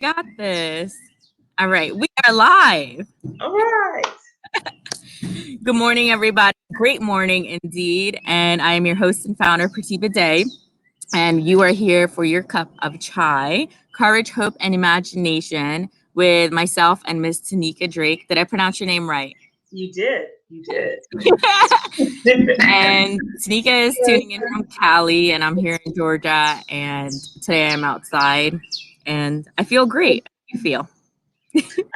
Got this. All right, we are live. All right. Good morning, everybody. Great morning indeed. And I am your host and founder, Pratibha Day. And you are here for your cup of chai, courage, hope, and imagination with myself and Miss Teniecka Drake. Did I pronounce your name right? You did. You did. And Teniecka is tuning in from Cali, and I'm here in Georgia. And today I'm outside, and I feel great. How do you feel?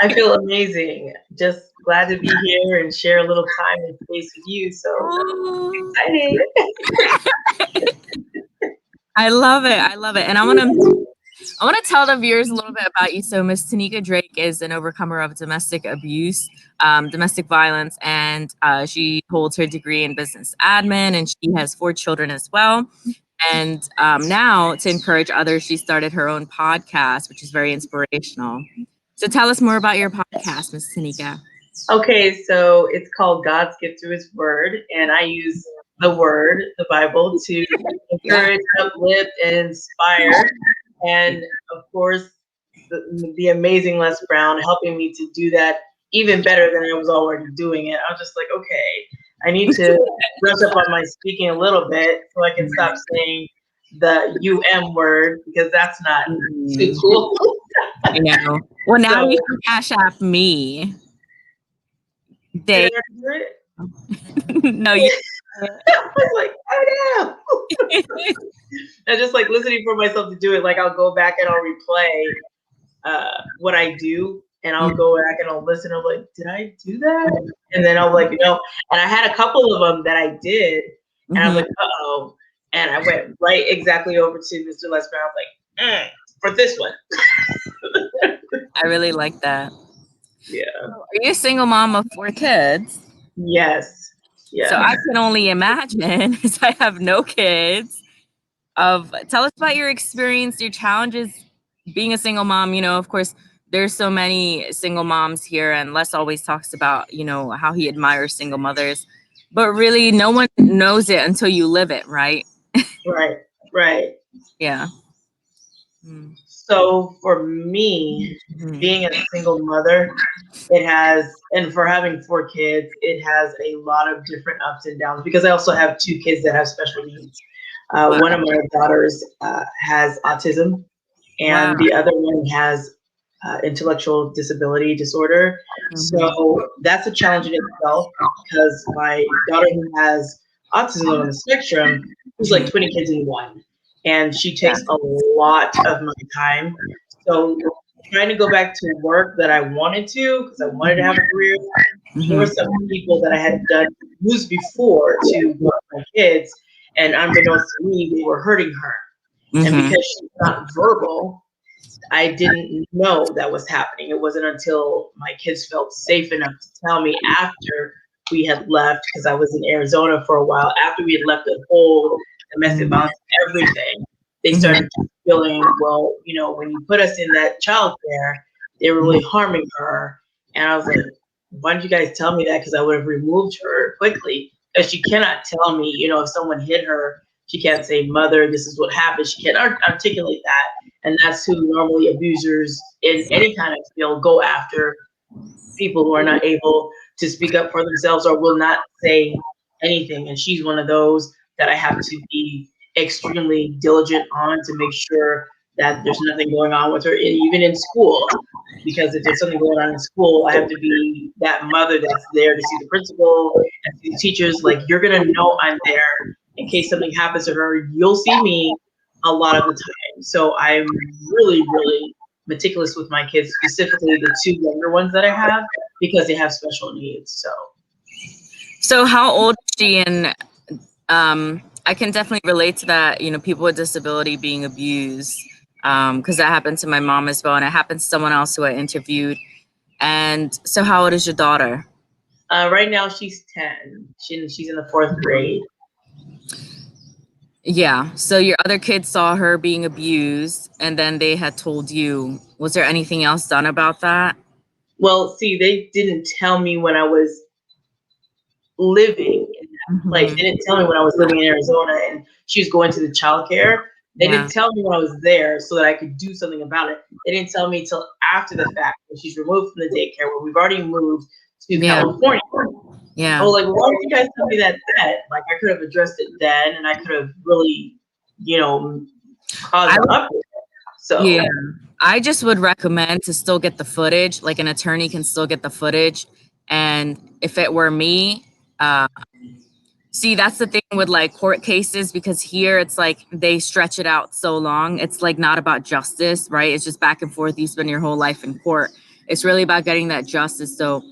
I feel amazing. Just glad to be here and share a little time and space with you. So Oh, excited. I love it. I love it. And I want to tell the viewers a little bit about you. So Miss Teniecka Drake is an overcomer of domestic abuse, domestic violence, and she holds her degree in business admin, and she has 4 children as well. And now, to encourage others, she started her own podcast, which is very inspirational. So tell us more about your podcast, Miss Teniecka. Okay, so it's called God's Gift Through His Word, and I use the Word, the Bible, to Yeah. encourage, uplift, and inspire. And of course, the amazing Les Brown helping me to do that even better than I was already doing it. I was just like, okay, I need to brush up on my speaking a little bit so I can stop saying the word because that's not too Mm, cool. I know. Well, now you So can cash app me. did They I do it? no, you. I was like, oh no. I just like listening for myself to do it. Like I'll go back and I'll replay what I do, and I'll go back and I'll listen. I'm like, did I do that? And then I'm like, no. And I had a couple of them that I did, and I was Mhm. like, oh. And I went right exactly over to Mr. Les Brown. I was like, for this one. I really like that. Yeah. Are you a single mom of 4 kids? Yes. So Yes. I can only imagine, as I have no kids. Tell us about your experience, your challenges being a single mom. Of course, there's so many single moms here, and Les always talks about how he admires single mothers, but really, no one knows it until you live it, right? Right. Right. Yeah. Mm. So for me, Mhm. being a single mother, it has, and for having 4 kids, it has a lot of different ups and downs because I also have 2 kids that have special needs. Wow. One of my daughters has autism, Wow. and the other one has intellectual disability disorder. Mhm. So that's a challenge in itself because my daughter who has autism on the spectrum is like Mhm. 20 kids in one, and she Yeah. takes a lot of my time. So trying to go back to work that I wanted to because I wanted to have a career, there were Mhm. some people that I had done used before to work with my kids, and unbeknownst to me, they were hurting her. And Mhm. because she's not verbal, I didn't know that was happening. It wasn't until my kids felt safe enough to tell me after we had left, because I was in Arizona for a while, after we had left the whole domestic Mhm. violence, everything, they Mhm. started feeling, well, when you put us in that child care, they were really harming her. And I was like, why didn't you guys tell me that? Because I would have removed her quickly. Because she cannot tell me, if someone hit her, she can't say, mother, this is what happened. She can't articulate that, and that's who normally abusers in any kind of field go after, people who are not able to speak up for themselves or will not say anything. And she's one of those that I have to be extremely diligent on to make sure that there's nothing going on with her, even in school. Because if there's something going on in school, I have to be that mother that's there to see the principal and see the teachers. Like, you're going to know I'm there in case something happens to her. You'll see me a lot of the time. So I'm really, really meticulous with my kids, specifically the 2 younger ones that I have, because they have special needs. So So how old is she? And I can definitely relate to that. People with disability being abused, because that happened to my mom as well, and it happened to someone else who I interviewed. And so, how old is your daughter? right now she's 10. She's in the 4th grade. Yeah. So your other kids saw her being abused, and then they had told you. Was there anything else done about that? Well, see, they didn't tell me when I was living in that place. Mhm. They didn't tell me when I was living in Arizona and she was going to the child care. They Yeah. didn't tell me when I was there so that I could do something about it. They didn't tell me till after the fact when she's removed from the daycare, when we've already moved to Yeah. California. I Yeah. was like, why didn't you guys tell me that then? Like, I could have addressed it then, and I could have really, you know, caused I an would, uproar. yeah. So, I just would recommend to still get the footage. Like an attorney can still get the footage. And if it were me, uh, see, that's the thing with like court cases, because here it's like they stretch it out so long. It's like not about justice, right? It's just back and forth. You spend your whole life in court. It's really about getting that justice. So,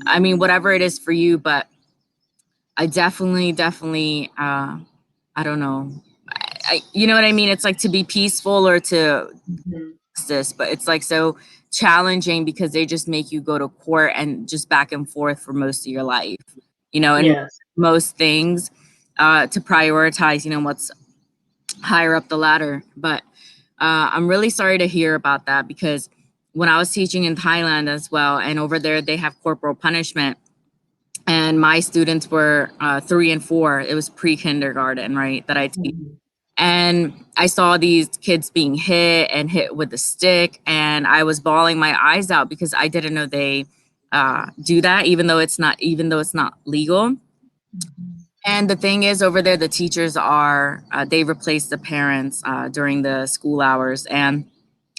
I mean, whatever it is for you, but I definitely, I don't know. You know what I mean? It's like to be peaceful or to mhm. justice, but it's like so challenging because they just make you go to court and just back and forth for most of your life, and Yes. most things to prioritize, what's higher up the ladder. But I'm really sorry to hear about that, because when I was teaching in Thailand as well, and over there they have corporal punishment, and my students were 3 and 4. It was pre-kindergarten, right, that I teach. Mhm. And I saw these kids being hit and hit with a stick, and I was bawling my eyes out because I didn't know they do that, even though it's not legal. Mhm. And the thing is, over there, the teachers are they replace the parents during the school hours, and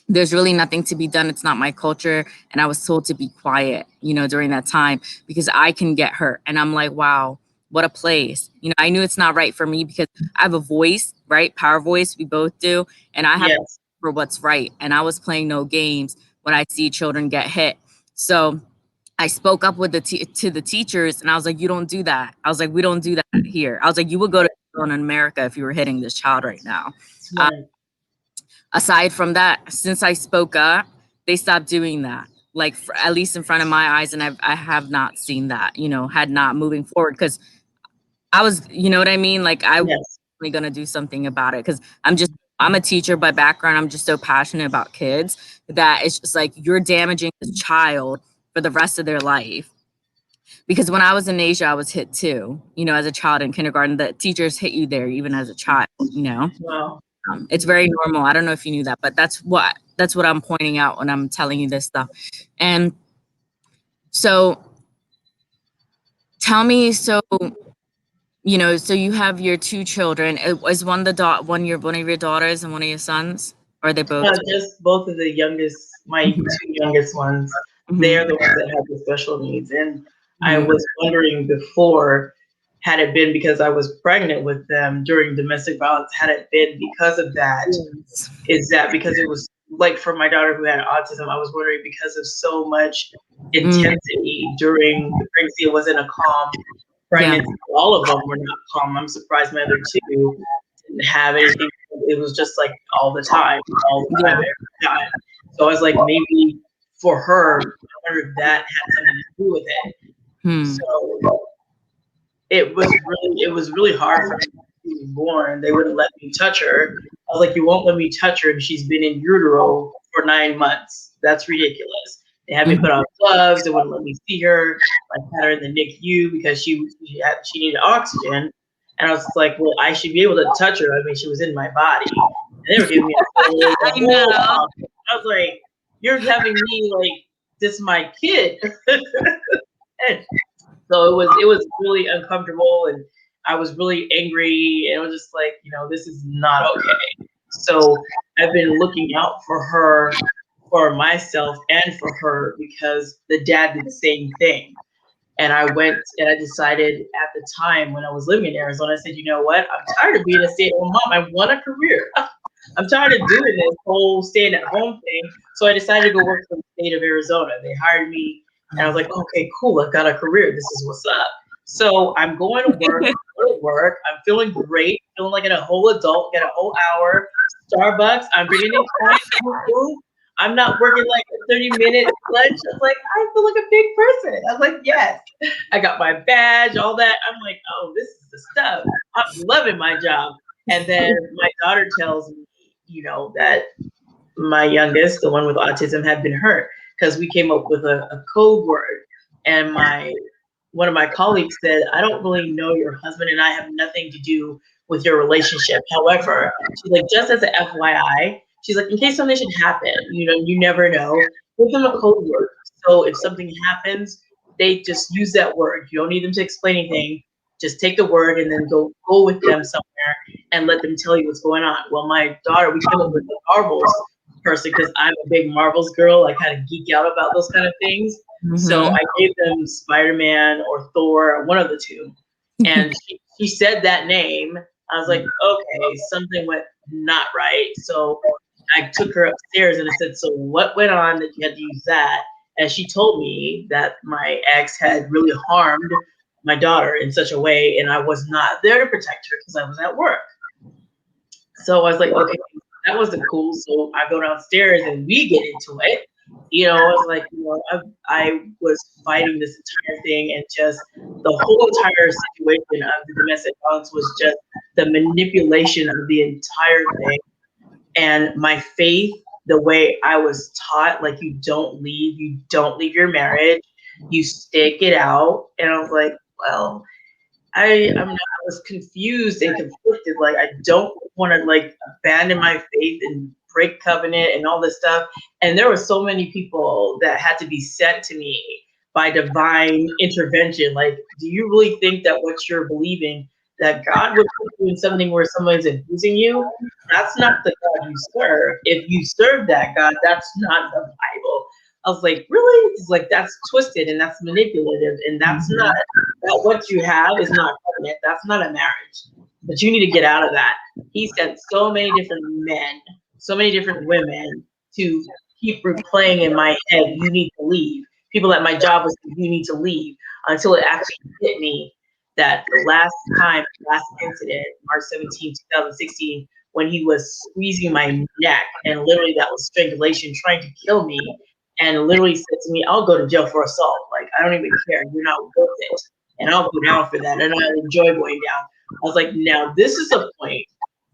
there's really nothing to be done. It's not my culture. And I was told to be quiet, during that time, because I can get hurt. And I'm like, wow, what a place. I knew it's not right for me because I have a voice, right? Power voice. We both do. And I have to Yes. for what's right. And I was playing no games when I see children get hit. So I spoke up with to the teachers, and I was like, you don't do that. I was like, we don't do that here. I was like, you would go to jail in America if you were hitting this child right now. Uh, Right. Aside from that, since I spoke up, they stopped doing that. Like at least in front of my eyes, and I have not seen that. Had not moving forward, because I was, you know what I mean. Like I was Yes. really gonna do something about it, because I'm a teacher by background. I'm just so passionate about kids that it's just like you're damaging this child for the rest of their life. Because when I was in Asia, I was hit too. As a child in kindergarten, the teachers hit you there even as a child. Wow. It's very normal. I don't know if you knew that, but that's what I'm pointing out when I'm telling you this stuff. And so tell me, so you have your two children. Is one of your daughters and one of your sons? Or are they both? Just both of the youngest, my two youngest ones, they are Mhm, the ones that have the special needs. And I mhm, was wondering before, had it been because I was pregnant with them during domestic violence, had it been because of that, yes. is that because it was like for my daughter who had autism, I was wondering because of so much Mm, intensity during the pregnancy, it wasn't a calm yeah. pregnancy. All of them were not calm. I'm surprised my other two didn't have anything. It was just like all the time, Yeah. every time. So I was like, maybe for her, I wonder if that had something to do with it. Hmm. So it was really hard for me when she was born. They wouldn't let me touch her. I was like, you won't let me touch her, and she's been in utero for 9 months. That's ridiculous. They had me put Mhm. on gloves. They wouldn't let me see her. I had her in the NICU because she needed oxygen, and I was just like, well, I should be able to touch her. I mean, she was in my body, and they were giving me the I know. whole. I was like, you're having me like this is my kid. So it was really uncomfortable, and I was really angry, and it was just like, this is not okay. So I've been looking out for her, for myself, and for her because the dad did the same thing. And I went and I decided at the time when I was living in Arizona, I said, you know what? I'm tired of being a stay-at-home mom. I want a career. I'm tired of doing this whole staying at home thing. So I decided to go work for the state of Arizona. They hired me and I was like, okay, cool. I've got a career. This is what's up. So I'm going to work. I'm feeling great, feeling like a whole adult, get a whole hour. Starbucks, I'm bringing in clients. Woo, woo. I'm not working like a 30-minute lunch. I was like, I feel like a big person. I was like, yes. I got my badge, all that. I'm like, oh, this is the stuff. I'm loving my job. And then my daughter tells me, that my youngest, the one with autism, had been hurt because we came up with a code word. And one of my colleagues said, I don't really know your husband, and I have nothing to do with your relationship. However, she's like, just as a FYI, she's like, in case something should happen, you never know. Give them a code word. So if something happens, they just use that word. You don't need them to explain anything. Just take the word and then go with them somewhere and let them tell you what's going on. Well, my daughter, we came up with the Marvels person because I'm a big Marvels girl. I kind of geek out about those kind of things. So Mm-hmm. I gave them Spider-Man or Thor, one of the two. And she said that name. I was like, okay, something went not right. So I took her upstairs and I said, so what went on that you had to use that? And she told me that my ex had really harmed my daughter in such a way, and I was not there to protect her because I was at work. So I was like, okay, that wasn't cool. So I go downstairs and we get into it. I was like, I was fighting this entire thing, and just the whole entire situation of the domestic violence was just the manipulation of the entire thing. And my faith, the way I was taught, like you don't leave your marriage, you stick it out. And I was like, well, I was confused and conflicted. Like I don't want to like abandon my faith and break covenant and all this stuff. And there were so many people that had to be sent to me by divine intervention. Like, do you really think that what you're believing, that God would put you in something where somebody's abusing you? That's not the God you serve. If you serve that God, that's not the Bible. I was like, really? It's like that's twisted and that's manipulative and that's not that what you have is not covenant. That's not a marriage. But you need to get out of that. He sent so many different men, so many different women to keep replaying in my head, you need to leave. People at my job was you need to leave until it actually hit me that the last time, last incident, March 17th, 2016, when he was squeezing my neck and literally that was strangulation, trying to kill me, and literally said to me, I'll go to jail for assault. Like, I don't even care. You're not worth it. And I'll go down for that. And I enjoy going down. I was like, now this is a point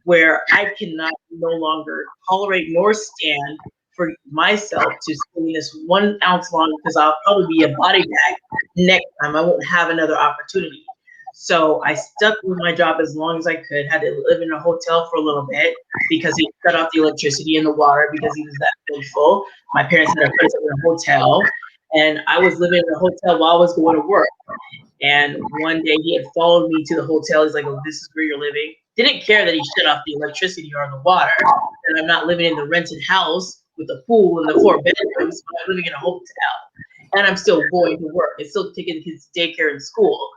where I cannot no longer tolerate nor stand for myself to swing this 1 ounce long because I'll probably be a body bag next time. I won't have another opportunity. So I stuck with my job as long as I could, had to live in a hotel for a little bit because he cut off the electricity and the water because he was that vengeful. My parents had to put us in a hotel, and I was living in a hotel while I was going to work. And one day he had followed me to the hotel. He's like, oh, this is where you're living. Didn't care that he shut off the electricity or the water, and I'm not living in the rented house with the pool and the 4 bedrooms, but I'm living in a hotel. And I'm still going to work. It's still taking his daycare and school.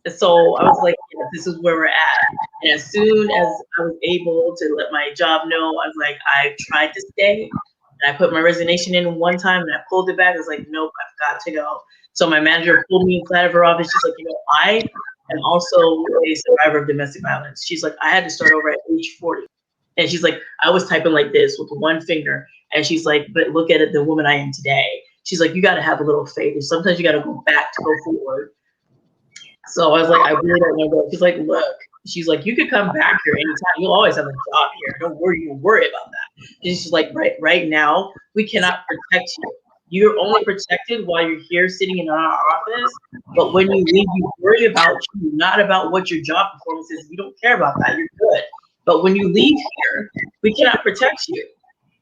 So I was like, yeah, this is where we're at. And as soon as I was able to let my job know, I was like, I tried to stay. And I put my resignation in one time and I pulled it back. I was like, nope, I've got to go. So my manager pulled me inside of her office. She's like, I am also a survivor of domestic violence. She's like, I had to start over at age 40. And she's like, I was typing like this with one finger. And she's like, but look at it, the woman I am today. She's like, you got to have a little faith. And sometimes you got to go back to go forward. So I was like, I really don't want to go. She's like, look, she's like, you could come back here anytime. You'll always have a job here. Don't worry about that. And she's like, right now, we cannot protect you. You're only protected while you're here sitting in our office. But when you leave, you worry about you, not about what your job performance is. We don't care about that. You're good. But when you leave here, we cannot protect you.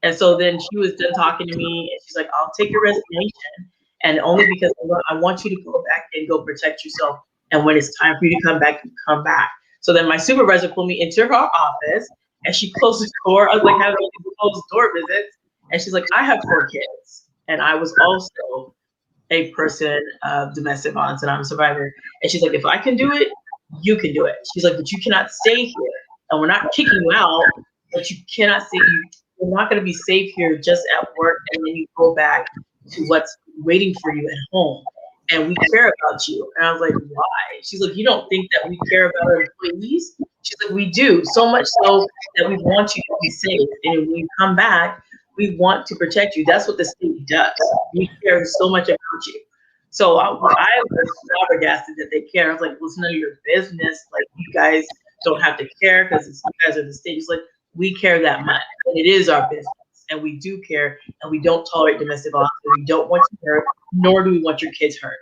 And so then she was done talking to me, and she's like, I'll take your resignation, and only because I want you to go back and go protect yourself. And when it's time for you to come back, you come back. So then my supervisor pulled me into her office, and she closed the door. I was like having closed door visits, and she's like, I have 4 kids, and I was also a person of domestic violence, and I'm a survivor. And she's like, if I can do it, you can do it. She's like, but you cannot stay here, and we're not kicking you out, but you cannot stay. You're not going to be safe here just at work, and then you go back to what's waiting for you at home. And we care about you. And I was like, why? She's like, you don't think that we care about our employees? She's like, we do, so much so that we want you to be safe. And when you come back, we want to protect you. That's what the state does. We care so much about you. So I was flabbergasted that they care. I was like, well, it's none of your business. Like, you guys don't have to care because you guys are the state. She's like, we care that much. And it is our business. And we do care. And we don't tolerate domestic violence. And we don't want you hurt, nor do we want your kids hurt.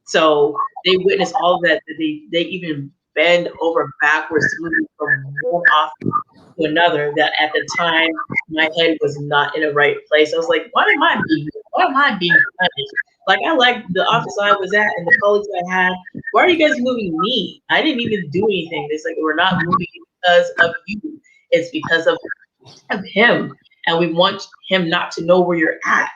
So they witnessed all of that. They even bend over backwards to move me from one office to another, that at the time my head was not in the right place. I was like, why am I being punished? Like, I like the office I was at and the colleagues I had. Why are you guys moving me? I didn't even do anything. It's like, we're not moving because of you. It's because of him. And we want him not to know where you're at.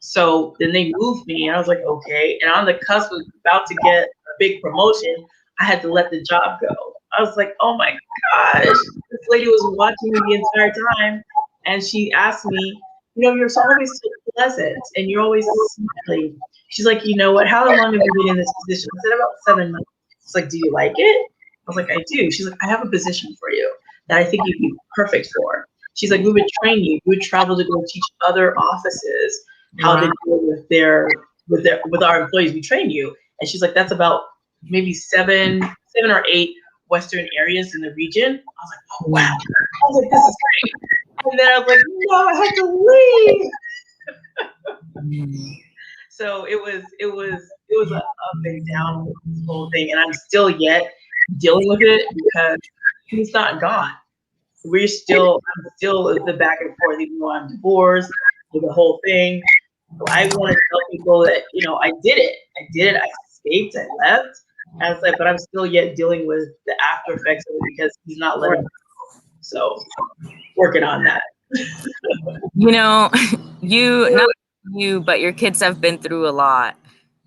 So then they moved me, and I was like, okay. And on the cusp of about to get a big promotion, I had to let the job go. I was like, oh my gosh, this lady was watching me the entire time, and she asked me, you're always so pleasant, and you're always smiling. She's like, you know what? How long have you been in this position? I said, about 7 months. She's like, do you like it? I was like, I do. She's like, I have a position for you that I think you'd be perfect for. She's like, we would train you. We would travel to go teach other offices how to deal with our employees. We train you. And she's like, that's about maybe seven or eight Western areas in the region. I was like, oh wow. I was like, this is great. And then I was like, no, I had to leave. So it was a up and down with this whole thing. And I'm still yet dealing with it because he's not gone. I'm still the back and forth, even though I'm divorced, with the whole thing. So I want to tell people that, I did it. I escaped. I left. And I was like, but I'm still yet dealing with the after effects of it because he's not letting me go. So working on that. Not you, but your kids have been through a lot.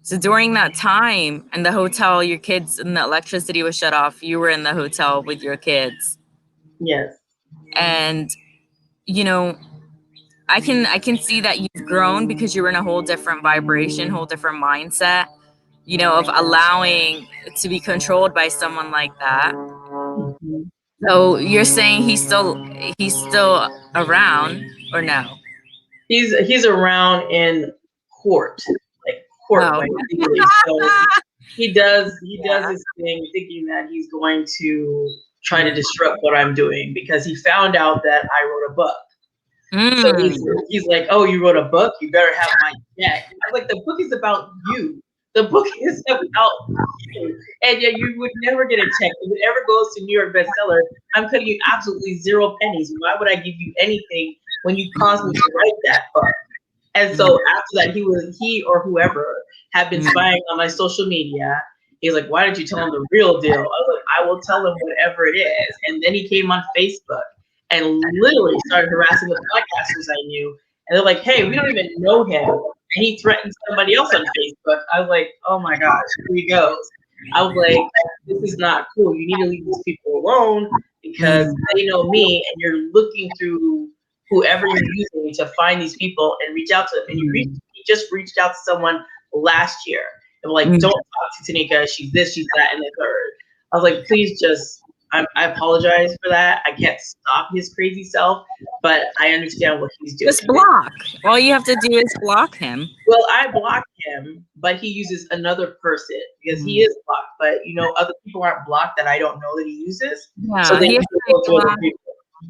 So during that time in the hotel, your kids and the electricity was shut off. You were in the hotel with your kids. Yes. And I can see that you've grown because you're in a whole different vibration, whole different mindset, of allowing it to be controlled by someone like that. Mm-hmm. So you're saying he's still around or no? He's around in court, like Oh. like legally. So he Yeah. does his thing thinking that he's going to try to disrupt what I'm doing because he found out that I wrote a book. So Mm. he's like, oh, you wrote a book? You better have my check. I was like, the book is about you. The book is about you. And yet you would never get a check. If it ever goes to New York bestseller, I'm cutting you absolutely 0 pennies. Why would I give you anything when you caused me to write that book? And so after that, he or whoever had been spying on my social media. He's like, why didn't you tell him the real deal? I was like, I will tell him whatever it is. And then he came on Facebook and literally started harassing the podcasters I knew. And they're like, hey, we don't even know him. And he threatened somebody else on Facebook. I was like, oh my gosh, here he goes. I was like, this is not cool. You need to leave these people alone because they know me, and you're looking through whoever you're using to find these people and reach out to them. And he just reached out to someone last year and like, don't talk to Teniecka. She's this, she's that, and the third. I was like, please just, I apologize for that. I can't stop his crazy self, but I understand what he's doing. Just block. All you have to do is block him. Well, I blocked him, but he uses another person because he is blocked. But other people aren't blocked that I don't know that he uses. Yeah, So then he he has can go to other people.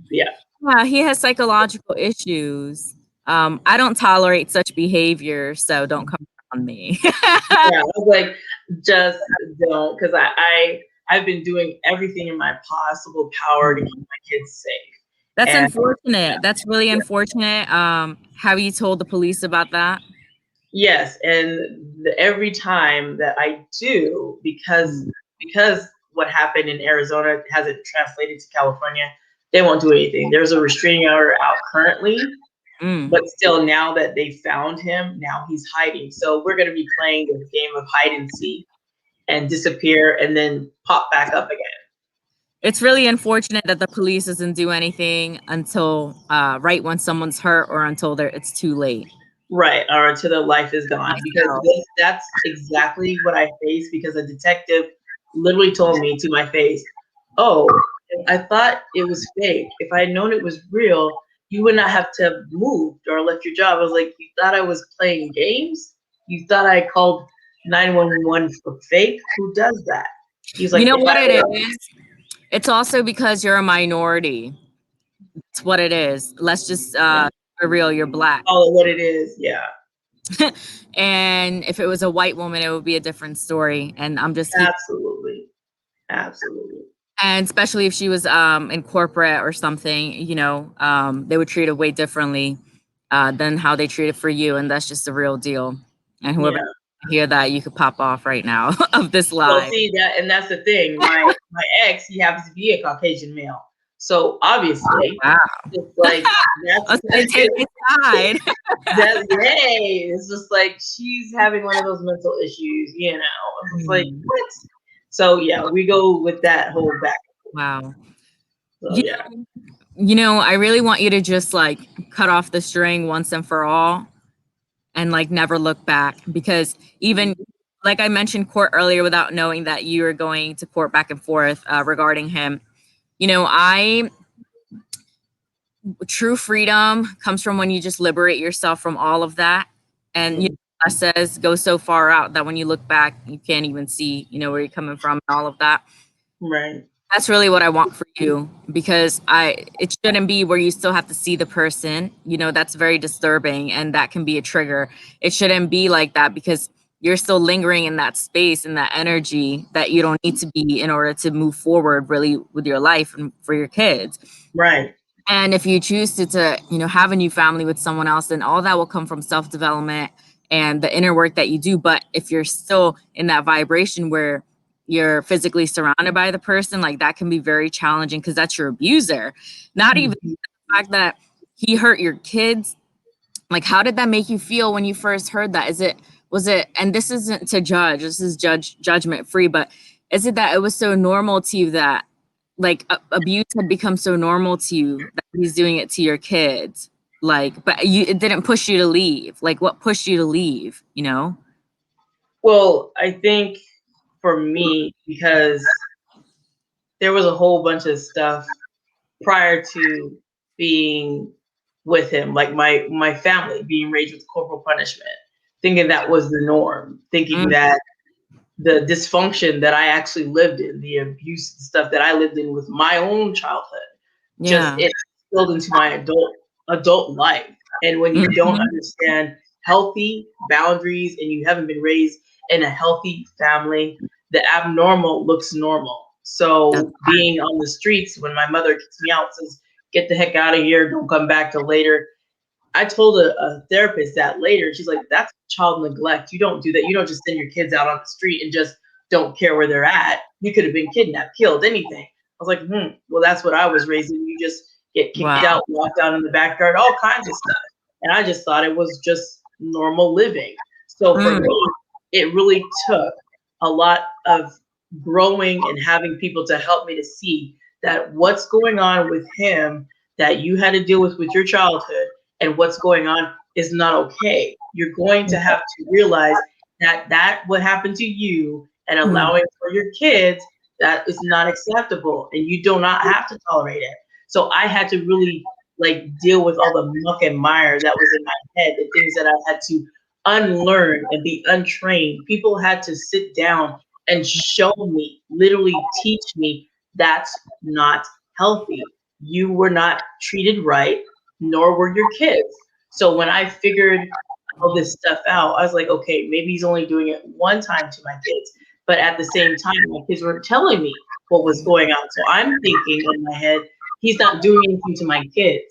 Yeah. yeah, he has psychological issues. I don't tolerate such behavior, so don't come on me. Yeah, I was like, just don't, because I've been doing everything in my possible power to keep my kids safe. That's And unfortunate. That's really unfortunate. Have you told the police about that? yes, and every time that I do, because what happened in Arizona hasn't translated to California, they won't do anything. There's a restraining order out currently, but still, now that they found him, now he's hiding. So we're going to be playing this game of hide and seek and disappear and then pop back up again. It's really unfortunate that the police doesn't do anything until right when someone's hurt or until it's too late. Right, or until their life is gone. Because that's exactly what I faced, because a detective literally told me to my face, oh, I thought it was fake. If I had known it was real, you would not have to have moved or left your job. I was like, you thought I was playing games? You thought I called 911 for fake? Who does that? He's like, you know what it is? It's also because you're a minority. It's what it is. Let's just for real, you're black. Call it what it is, yeah. And if it was a white woman, it would be a different story. And I'm just absolutely. Absolutely. And especially if she was in corporate or something, they would treat it way differently than how they treat it for you, and that's just the real deal. And whoever Yeah. hear that, you could pop off right now of this Well, live. see that, and that's the thing. My ex, he happens to be a Caucasian male, so obviously, Wow. it's like Oh, that's so they take his side. that. Yay! It's just like she's having one of those mental issues, you know. It's like Hmm. what? So yeah, we go with that whole back. Wow. So You yeah. I really want you to just like cut off the string once and for all and like never look back, because even Mhm. like I mentioned court earlier, without knowing that you were going to court back and forth regarding him, I true freedom comes from when you just liberate yourself from all of that. And that says go so far out that when you look back, you can't even see, where you're coming from and all of that. Right. That's really what I want for you, because it shouldn't be where you still have to see the person. That's very disturbing and that can be a trigger. It shouldn't be like that, because you're still lingering in that space and that energy that you don't need to be in order to move forward really with your life and for your kids. Right. And if you choose to have a new family with someone else, then all that will come from self-development and the inner work that you do. But if you're still in that vibration where you're physically surrounded by the person, like that can be very challenging, because that's your abuser. Not even Mhm. the fact that he hurt your kids. Like, how did that make you feel when you first heard that? Was it, and this isn't to judge, this is judgment free, but is it that it was so normal to you that like abuse had become so normal to you that he's doing it to your kids? Like, but it didn't push you to leave. Like, what pushed you to leave, you know? Well, I think for me, because there was a whole bunch of stuff prior to being with him, like my family being raised with corporal punishment, thinking that was the norm, thinking Mm, that the dysfunction that I actually lived in, the abuse stuff that I lived in with my own childhood, just yeah. it spilled into my adult life. And when you don't Mhm. understand healthy boundaries and you haven't been raised in a healthy family, the abnormal looks normal. That's So being on the streets when my mother kicks me out, says, "Get the heck out of here, don't come back till later." I told a therapist that later. She's like, "That's child neglect. You don't do that. You don't just send your kids out on the street and just don't care where they're at. You could have been kidnapped, killed, anything." I was like, well, that's what I was raised in. You just get kicked wow. out, walked out in the backyard, all kinds of stuff. And I just thought it was just normal living. So for Mm, me, it really took a lot of growing and having people to help me to see that what's going on with him that you had to deal with your childhood and what's going on is not okay. You're going to have to realize that what happened to you and mm, allowing for your kids, that is not acceptable and you do not have to tolerate it. So I had to really like deal with all the muck and mire that was in my head, the things that I had to unlearn and be untrained. People had to sit down and show me, literally teach me that's not healthy. You were not treated right, nor were your kids. So when I figured all this stuff out, I was like, okay, maybe he's only doing it one time to my kids. But at the same time, my kids weren't telling me what was going on. So I'm thinking in my head, he's not doing anything to my kids.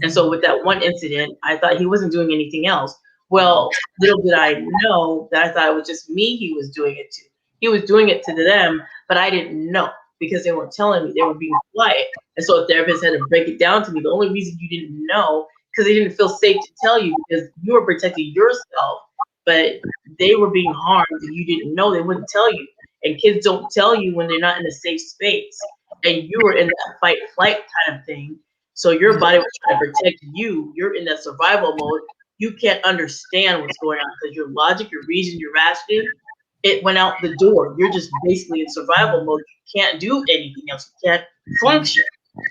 And so with that one incident, I thought he wasn't doing anything else. Well, little did I know that I thought it was just me he was doing it to. He was doing it to them, but I didn't know because they weren't telling me. They were being quiet. And so a therapist had to break it down to me. The only reason you didn't know because they didn't feel safe to tell you because you were protecting yourself, but they were being harmed and you didn't know. They wouldn't tell you. And kids don't tell you when they're not in a safe space. And you were in that fight flight kind of thing. So your body was trying to protect you. You're in that survival mode. You can't understand what's going on because your logic, your reason, your rationing, it went out the door. You're just basically in survival mode. You can't do anything else. You can't function.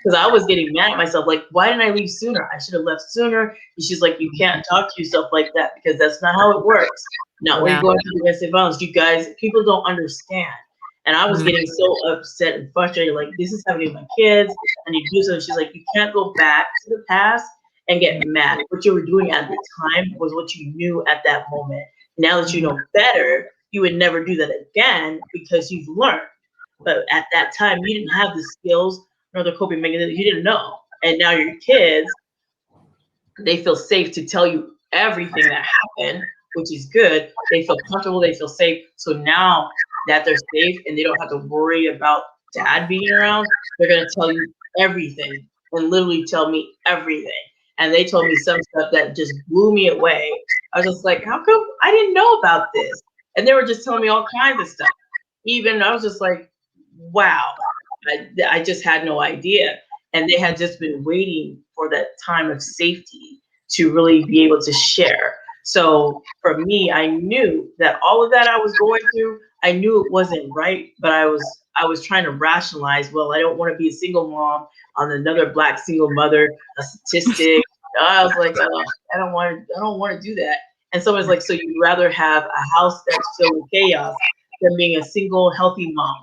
Because I was getting mad at myself, like, why didn't I leave sooner? I should have left sooner. And she's like, you can't talk to yourself like that because that's not how it works. Not when you're yeah. going through domestic violence. You guys, people don't understand. And I was Mm, getting so upset and frustrated, like, this is happening with my kids. I need to do something. She's like, you can't go back to the past and get mad. What you were doing at the time was what you knew at that moment. Now that you know better, you would never do that again because you've learned. But at that time, you didn't have the skills nor the coping mechanisms. You didn't know. And now your kids, they feel safe to tell you everything that happened, which is good. They feel comfortable, they feel safe. So now that they're safe and they don't have to worry about dad being around, they're gonna tell you everything and literally tell me everything. And they told me some stuff that just blew me away. I was just like, how come I didn't know about this? And they were just telling me all kinds of stuff. Even I was just like, wow, I just had no idea. And they had just been waiting for that time of safety to really be able to share. So for me, I knew that all of that I was going through, I knew it wasn't right, but I was trying to rationalize, well, I don't want to be a single mom on another black single mother, a statistic. I was like, I don't want to do that. And someone's like, so you'd rather have a house that's filled with chaos than being a single healthy mom.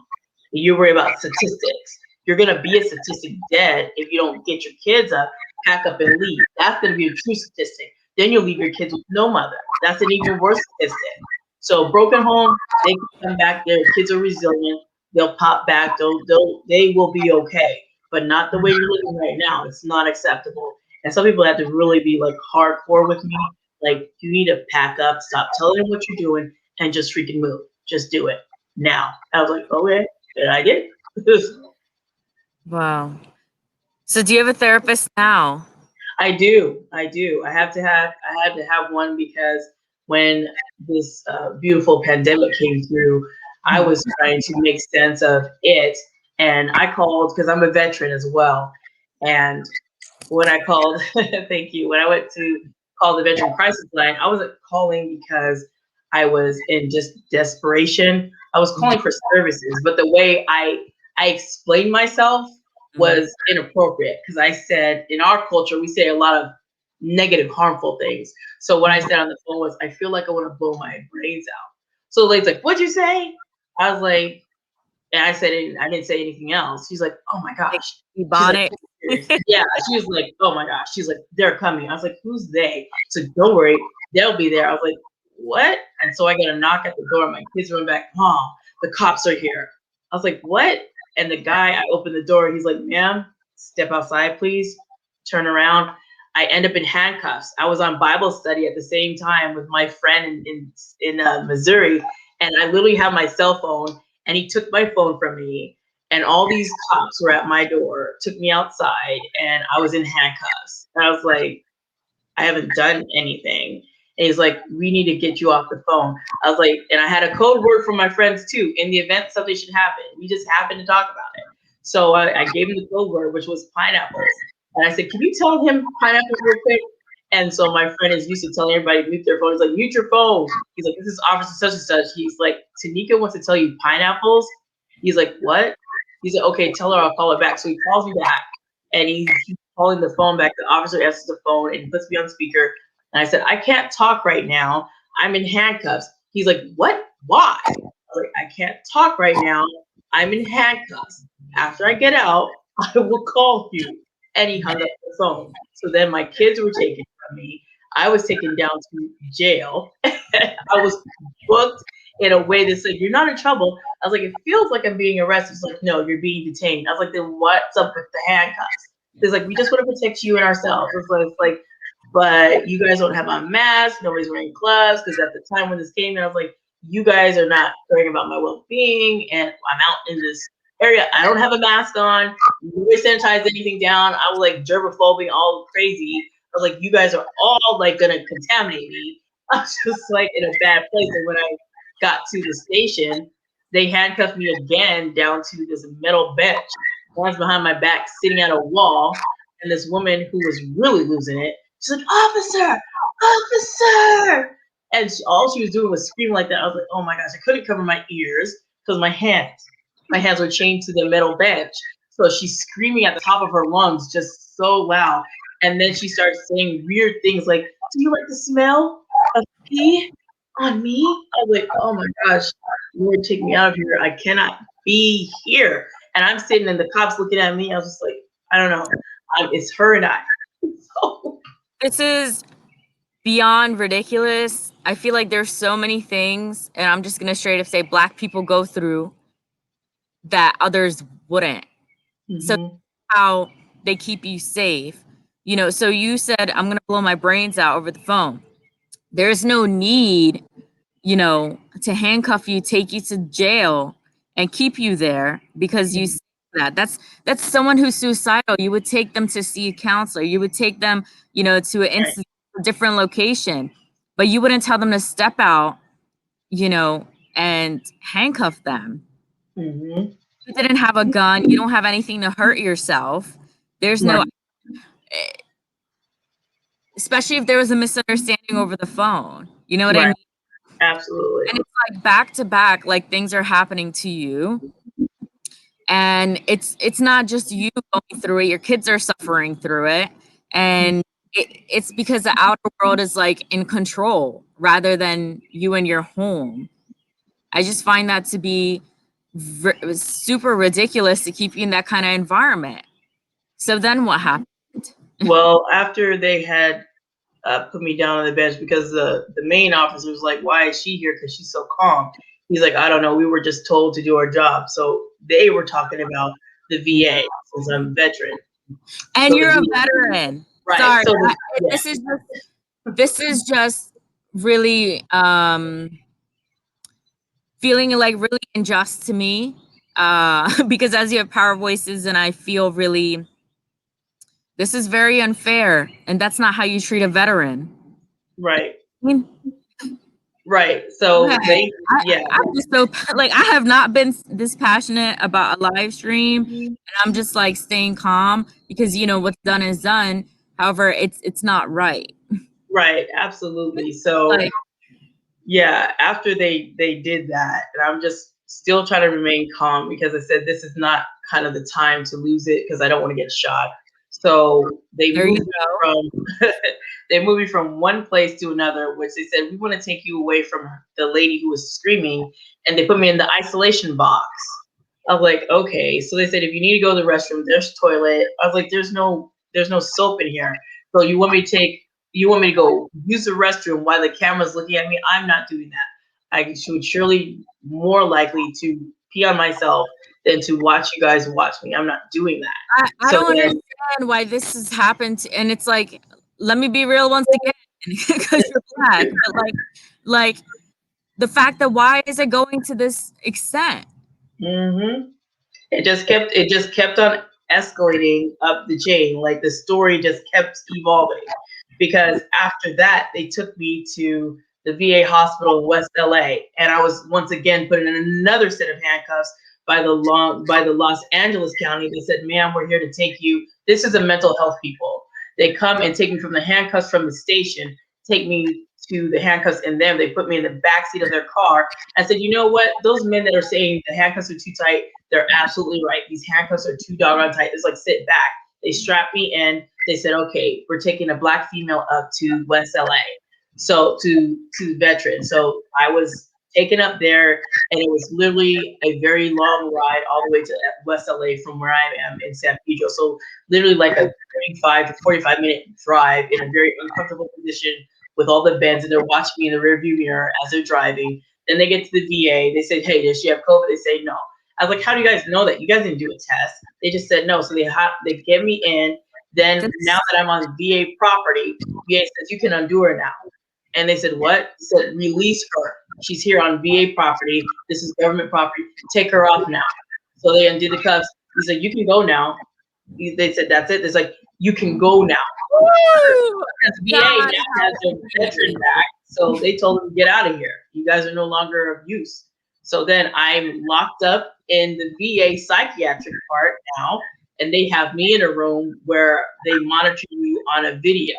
You worry about statistics. You're gonna be a statistic dead if you don't get your kids up, pack up, and leave. That's gonna be a true statistic. Then you'll leave your kids with no mother. That's an even worse statistic. So broken home, they can come back. Their kids are resilient. They'll pop back. They will be okay. But not the way you're living right now. It's not acceptable. And some people have to really be like hardcore with me. Like, you need to pack up, stop telling them what you're doing, and just freaking move. Just do it now. I was like, okay, and I did. Wow. So do you have a therapist now? I do. I do. I had to have one because when this beautiful pandemic came through, I was trying to make sense of it, and I called because I'm a veteran as well. And when I called, thank you. When I went to call the Veteran Crisis Line, I wasn't calling because I was in just desperation. I was calling for services, but the way I explained myself was inappropriate because I said in our culture we say a lot of negative, harmful things. So what I said on the phone was, I feel like I want to blow my brains out. So the lady's like, "What'd you say?" I was like, and I said it, I didn't say anything else. She's like, "Oh my Like gosh." She's like, Ebonic? serious. Yeah, she was like, "Oh my gosh." She's like, "They're coming." I was like, "Who's they?" So don't worry, they'll be there. I was like, "What?" And so I got a knock at the door. My kids run back, "Mom, the cops are here." I was like, "What?" And the guy, I opened the door. He's like, "Ma'am, step outside, please. Turn around." I end up in handcuffs. I was on Bible study at the same time with my friend in Missouri, and I literally have my cell phone, and he took my phone from me, and all these cops were at my door, took me outside, and I was in handcuffs. And I was like, I haven't done anything. And he's like, we need to get you off the phone. I was like, and I had a code word from my friends too. In the event something should happen, we just happened to talk about it. So I gave him the code word, which was pineapples. And I said, can you tell him pineapples real quick? And so my friend is used to telling everybody to mute their phone. He's like, mute your phone. He's like, this is officer such and such. He's like, Teniecka wants to tell you pineapples. He's like, what? He's like, okay, tell her I'll call her back. So he calls me back, and he's calling the phone back. The officer answers the phone and he puts me on speaker. And I said, I can't talk right now. I'm in handcuffs. He's like, what? Why? I was like, I can't talk right now. I'm in handcuffs. After I get out, I will call you. And he hung up the phone. So then my kids were taken from me. I was taken down to jail. I was booked in a way that said, you're not in trouble. I was like, it feels like I'm being arrested. It's like, no, you're being detained. I was like, then what's up with the handcuffs? It's like, we just want to protect you and ourselves. It's like, but you guys don't have on masks. Nobody's wearing gloves. Because at the time when this came in, I was like, you guys are not caring about my well-being. And I'm out in this area. I don't have a mask on. Nobody sanitized anything down. I was like germophobic, all crazy. I was like, you guys are all like gonna contaminate me. I was just like in a bad place. And when I got to the station, they handcuffed me again down to this metal bench. One's behind my back, sitting at a wall, and this woman who was really losing it, she's like, "Officer, officer!" And all she was doing was screaming like that. I was like, "Oh my gosh!" I couldn't cover my ears because my hands were chained to the metal bench. So she's screaming at the top of her lungs, just so loud. And then she starts saying weird things like, "Do you like the smell of pee on me?" I was like, "Oh my gosh, Lord, take me out of here. I cannot be here." And I'm sitting and the cops looking at me. I was just like, I don't know. It's her and I. So, This is beyond ridiculous. I feel like there's so many things, and I'm just gonna straight up say Black people go through that others wouldn't. So Mm-hmm. how they keep you safe. You know, so you said I'm gonna blow my brains out over the phone. There's no need, you know, to handcuff you, take you to jail, and keep you there because you said that. That's someone who's suicidal. You would take them to see a counselor. You would take them, you know, to Right. a different location, but you wouldn't tell them to step out, you know, and handcuff them. Mm-hmm. You didn't have a gun. You don't have anything to hurt yourself. There's no, Right. especially if there was a misunderstanding over the phone. You know what I Right. mean? And Absolutely. it's like back to back, like things are happening to you. And it's not just you going through it, your kids are suffering through it. And it's because the outer world is like in control rather than you and your home. I just find that to be super ridiculous to keep you in that kind of environment. So then what happened? Well, after they had put me down on the bench because the main officer was like, "Why is she here? Because she's so calm." He's like, "I don't know. We were just told to do our job." So they were talking about the VA since I'm a veteran. And So the you're a VA, veteran. right? Sorry, So yeah, this is just really feeling like really unjust to me. Because as you have power voices, and I feel really this is very unfair, and that's not how you treat a veteran. right, I mean, right. go So ahead. they, yeah, I'm just so like I have not been this passionate about a live stream, and I'm just like staying calm because you know what's done is done. However, it's not right. right, absolutely. So Like yeah, after they did that, and I'm just still trying to remain calm because I said this is not kind of the time to lose it because I don't want to get shot. So they there you moved me go. from they moved me from one place to another, which they said we want to take you away from the lady who was screaming, and they put me in the isolation box. I was like, okay. So they said if you need to go to the restroom, there's toilet. I was like, there's no soap in here. So you want me to go use the restroom while the camera's looking at me? I'm not doing that. I should surely more likely to pee on myself than to watch you guys watch me. I'm not doing that. I So don't then, understand why this has happened, and it's like, let me be real once again, because you're black, but like the fact that why is it going to this extent? mhm. It just kept on escalating up the chain. Like the story just kept evolving. Because after that, they took me to the VA hospital in West LA, and I was once again put in another set of handcuffs by the Los Angeles County. They said, "Ma'am, we're here to take you." This is a mental health people. They come and take me from the handcuffs from the station, take me to the handcuffs in them. They put me in the back seat of their car. I said, "You know what? Those men that are saying the handcuffs are too tight, they're absolutely right. These handcuffs are too doggone tight. It's like sit back." They strapped me in. They said, "Okay, we're taking a black female up to West LA." So to the veteran. So I was taken up there, and it was literally a very long ride all the way to West LA from where I am in San Pedro. So literally like a 35 to 45-minute drive in a very uncomfortable position with all the beds, and they're watching me in the rearview mirror as they're driving. Then they get to the VA. They said, "Hey, does she have COVID?" They say no. I was like, "How do you guys know that? You guys didn't do a test." They just said no. So they get me in. Then now This, that I'm on VA property, VA says you can undo her now. And they said, "What?" They said, "Release her. She's here on VA property. This is government property. Take her off now." So they undid the cuffs. He said, "You can go now." They said, "That's it." It's like, "You can go now." woo, Because VA God now has help their veteran me. back. So they told him, "Get out of here. You guys are no longer of use." So then I'm locked up in the VA psychiatric part now, and they have me in a room where they monitor you on a video.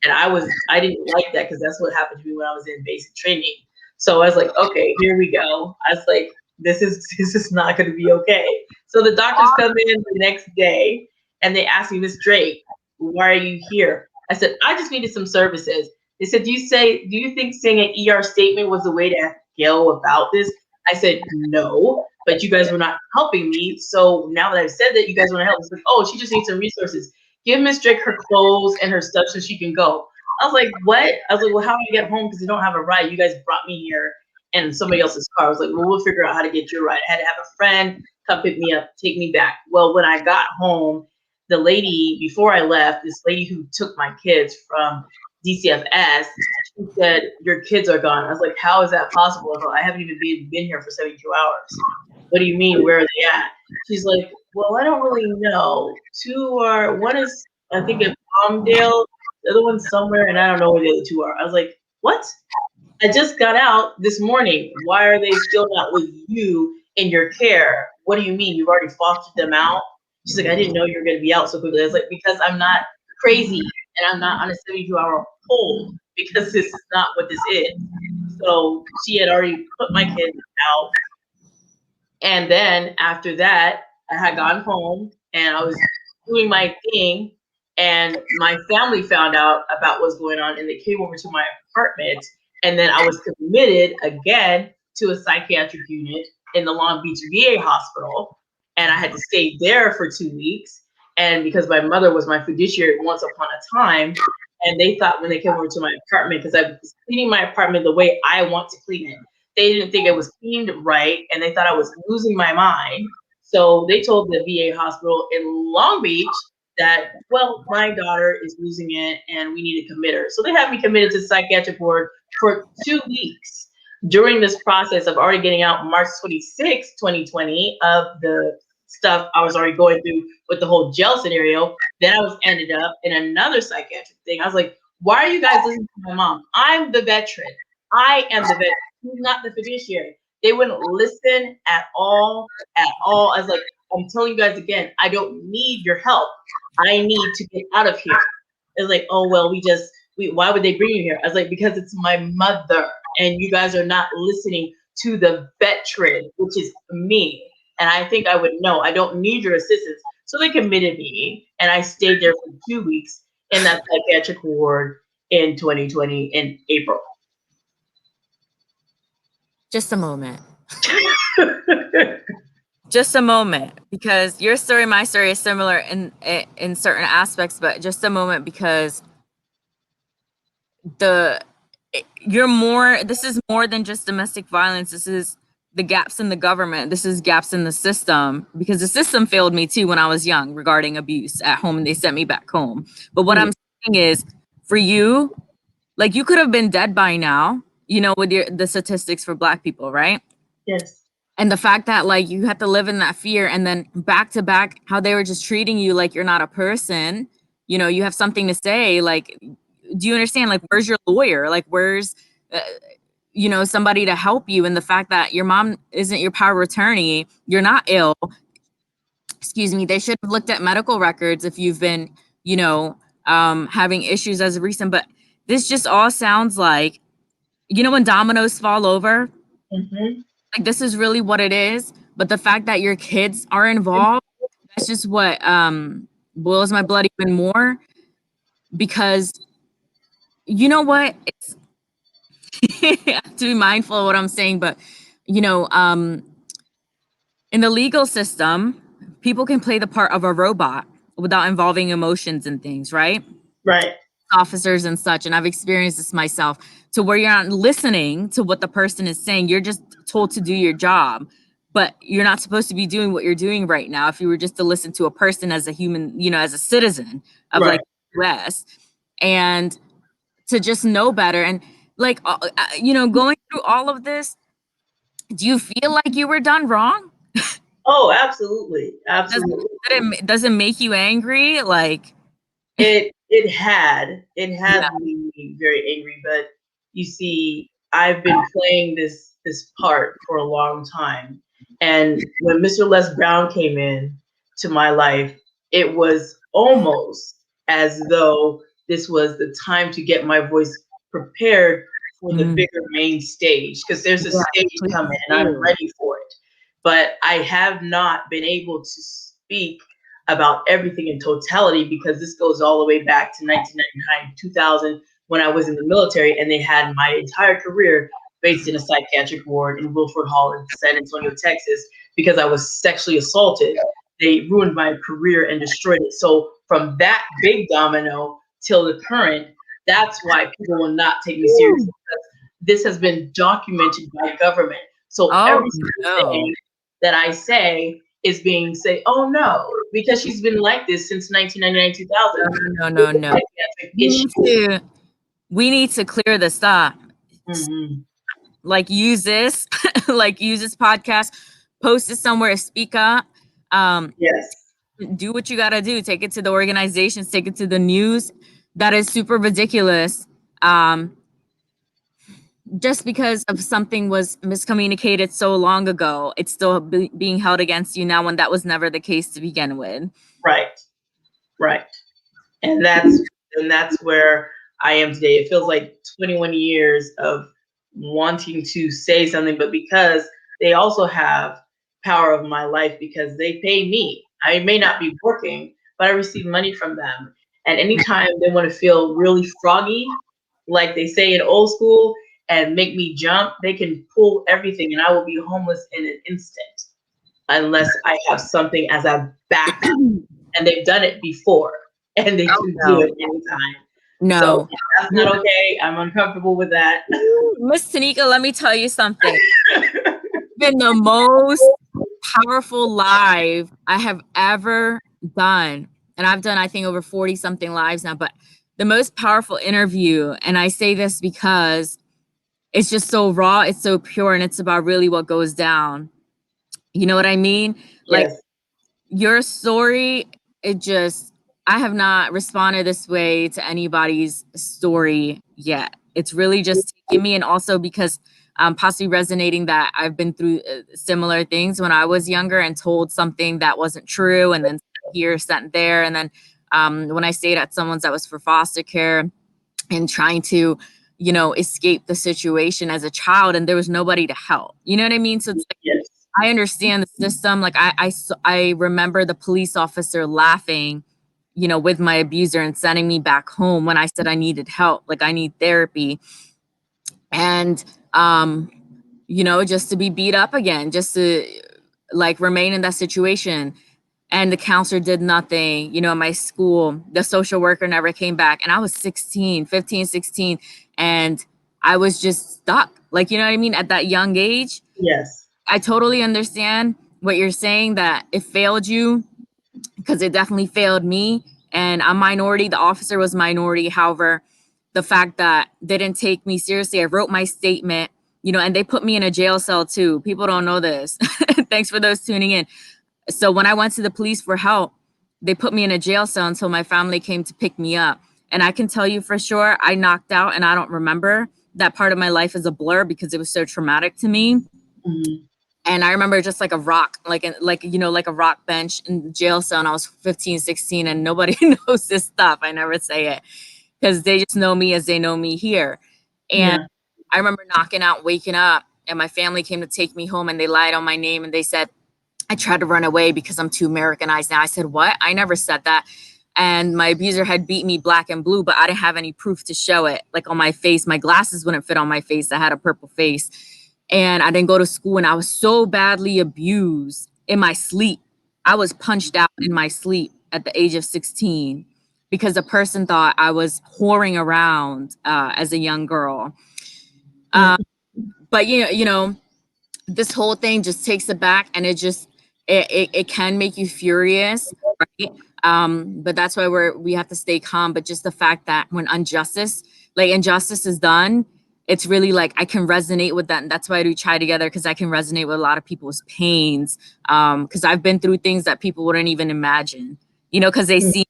And I didn't like that because that's what happened to me when I was in basic training. So I was like, okay, here we go. I was like, this is not going to be okay. So the doctors come in the next day and they ask me, "Miss Drake, why are you here?" I said, "I just needed some services." They said, do you think saying an ER statement was the way to go about this?" I said, "No, but you guys were not helping me. So now that I've said that, you guys want to help." It's like, "Oh, she just needs some resources. Give Miss Drake her clothes and her stuff so she can go." I was like, "What?" I was like, "Well, how do I get home? Because you don't have a ride. You guys brought me here in somebody else's car." I was like, "Well, we'll figure out how to get your ride." I had to have a friend come pick me up, take me back. Well, when I got home, the lady, before I left, this lady who took my kids from DCFS, she said, your kids are gone. I was like, how is that possible? I was like, I haven't even been here for 72 hours. What do you mean? Where are they at? She's like, well, I don't really know. One is, I think, in Palmdale, the other one's somewhere, and I don't know where the other two are. I was like, what? I just got out this morning. Why are they still not with you in your care? What do you mean? You've already fostered them out? She's like, I didn't know you were going to be out so quickly. I was like, because I'm not crazy and I'm not on a 72-hour hold, because this is not what this is. So she had already put my kids out. And then after that, I had gone home and I was doing my thing. And my family found out about what's going on and they came over to my apartment. And then I was committed again to a psychiatric unit in the Long Beach VA hospital. And I had to stay there for 2 weeks. And because my mother was my fiduciary once upon a time, and they thought when they came over to my apartment, because I was cleaning my apartment the way I want to clean it, they didn't think it was cleaned right, and they thought I was losing my mind. So they told the VA hospital in Long Beach that, well, my daughter is losing it and we need to commit her. So they have me committed to psychiatric ward for 2 weeks. During this process of already getting out March 26, 2020, of the stuff I was already going through with the whole jail scenario, then I was ended up in another psychiatric thing. I was like, why are you guys listening to my mom? I'm the veteran. I am the veteran. Who's not the fiduciary? They wouldn't listen at all, at all. I was like, I'm telling you guys again, I don't need your help. I need to get out of here. It's like, oh well, why would they bring you here? I was like, because it's my mother, and you guys are not listening to the veteran, which is me. And I think I would know. I don't need your assistance. So they committed me, and I stayed there for 2 weeks in that psychiatric ward in 2020 in April. Just a moment. Just a moment, because your story, my story is similar in certain aspects, but just a moment, because this is more than just domestic violence. This is the gaps in the government. This is gaps in the system, because the system failed me too when I was young regarding abuse at home, and they sent me back home. But what I'm saying is, for you, like, you could have been dead by now, with the statistics for Black people, right? Yes. And the fact that, like, you had to live in that fear, and then back to back, how they were just treating you like you're not a person. You have something to say. Like, do you understand? Like, where's your lawyer? Like, where's, somebody to help you? And the fact that your mom isn't your power of attorney, you're not ill. Excuse me. They should have looked at medical records if you've been, having issues as of recent. But this just all sounds like, when dominoes fall over. Mm-hmm. Like, this is really what it is. But the fact that your kids are involved, that's just what boils my blood even more. Because you know what? It's to be mindful of what I'm saying, but in the legal system, people can play the part of a robot without involving emotions and things, right? Right. Officers and such. And I've experienced this myself, to where you're not listening to what the person is saying. You're just told to do your job, but you're not supposed to be doing what you're doing right now if you were just to listen to a person as a human, as a citizen of, Right. like, US, and to just know better. And, like, going through all of this, do you feel like you were done wrong? Oh, absolutely. Does, Absolutely. does it make you angry? Like, It has yeah. made me very angry, but you see, I've been playing this part for a long time. And when Mr. Les Brown came in to my life, it was almost as though this was the time to get my voice prepared for the bigger main stage, because there's a Yeah, stage please coming and I'm do. ready for it. But I have not been able to speak about everything in totality, because this goes all the way back to 1999, 2000, when I was in the military, and they had my entire career based in a psychiatric ward in Wilford Hall in San Antonio, Texas, because I was sexually assaulted. They ruined my career and destroyed it. So from that big domino till the current, that's why people will not take me seriously, because this has been documented by government. So Oh every single no. thing that I say is being said, oh no, because she's been like this since 1999, 2000. No. We need to clear this up. Mm-hmm. Like use this, like use this podcast, post it somewhere, speak up. Yes. Do what you gotta do. Take it to the organizations, take it to the news. That is super ridiculous. Just because of something was miscommunicated so long ago, it's still being held against you now when that was never the case to begin with. Right. Right. And that's where I am today. It feels like 21 years of wanting to say something, but because they also have power of my life because they pay me. I may not be working, but I receive money from them. And anytime they want to feel really froggy, like they say in old school, and make me jump, they can pull everything and I will be homeless in an instant unless I have something as a backup. And they've done it before and they can do No, it anytime. So no. that's not okay. I'm uncomfortable with that. Miss Teniecka, let me tell you something. Been the most powerful live I have ever done. And I've done, I think, over 40 something lives now, but the most powerful interview. And I say this because it's just so raw, it's so pure, and it's about really what goes down. You know what I mean? Like Yes. your story, it just, I have not responded this way to anybody's story yet. It's really just taken me, and also because possibly resonating that I've been through similar things when I was younger and told something that wasn't true, and then here, sent there, and then when I stayed at someone's that was for foster care and trying to, escape the situation as a child, and there was nobody to help. You know what I mean? So it's like, Yes. I understand the system. Like I remember the police officer laughing, with my abuser and sending me back home when I said I needed help, like I need therapy. And just to be beat up again, just to like remain in that situation. And the counselor did nothing, at my school. The social worker never came back. And I was 16, 15, 16. And I was just stuck. Like, you know what I mean? At that young age, Yes. I totally understand what you're saying, that it failed you, because it definitely failed me. And I'm minority. The officer was minority. However, the fact that they didn't take me seriously, I wrote my statement, and they put me in a jail cell too. People don't know this. Thanks for those tuning in. So when I went to the police for help, they put me in a jail cell until my family came to pick me up. And I can tell you for sure, I knocked out and I don't remember. That part of my life is a blur because it was so traumatic to me. Mm-hmm. And I remember just like a rock, like a rock bench in the jail cell. And I was 15, 16, and nobody knows this stuff. I never say it because they just know me as they know me here. And Yeah. I remember knocking out, waking up, and my family came to take me home, and they lied on my name, and they said I tried to run away because I'm too Americanized now. I said, what? I never said that. And my abuser had beat me black and blue, but I didn't have any proof to show it. Like on my face, my glasses wouldn't fit on my face. I had a purple face. And I didn't go to school, and I was so badly abused in my sleep. I was punched out in my sleep at the age of 16 because the person thought I was whoring around as a young girl. But this whole thing just takes it back, and it can make you furious, right? But that's why we have to stay calm. But just the fact that when injustice is done, it's really like I can resonate with that. And that's why I do Chai Together, because I can resonate with a lot of people's pains. Because I've been through things that people wouldn't even imagine, because they see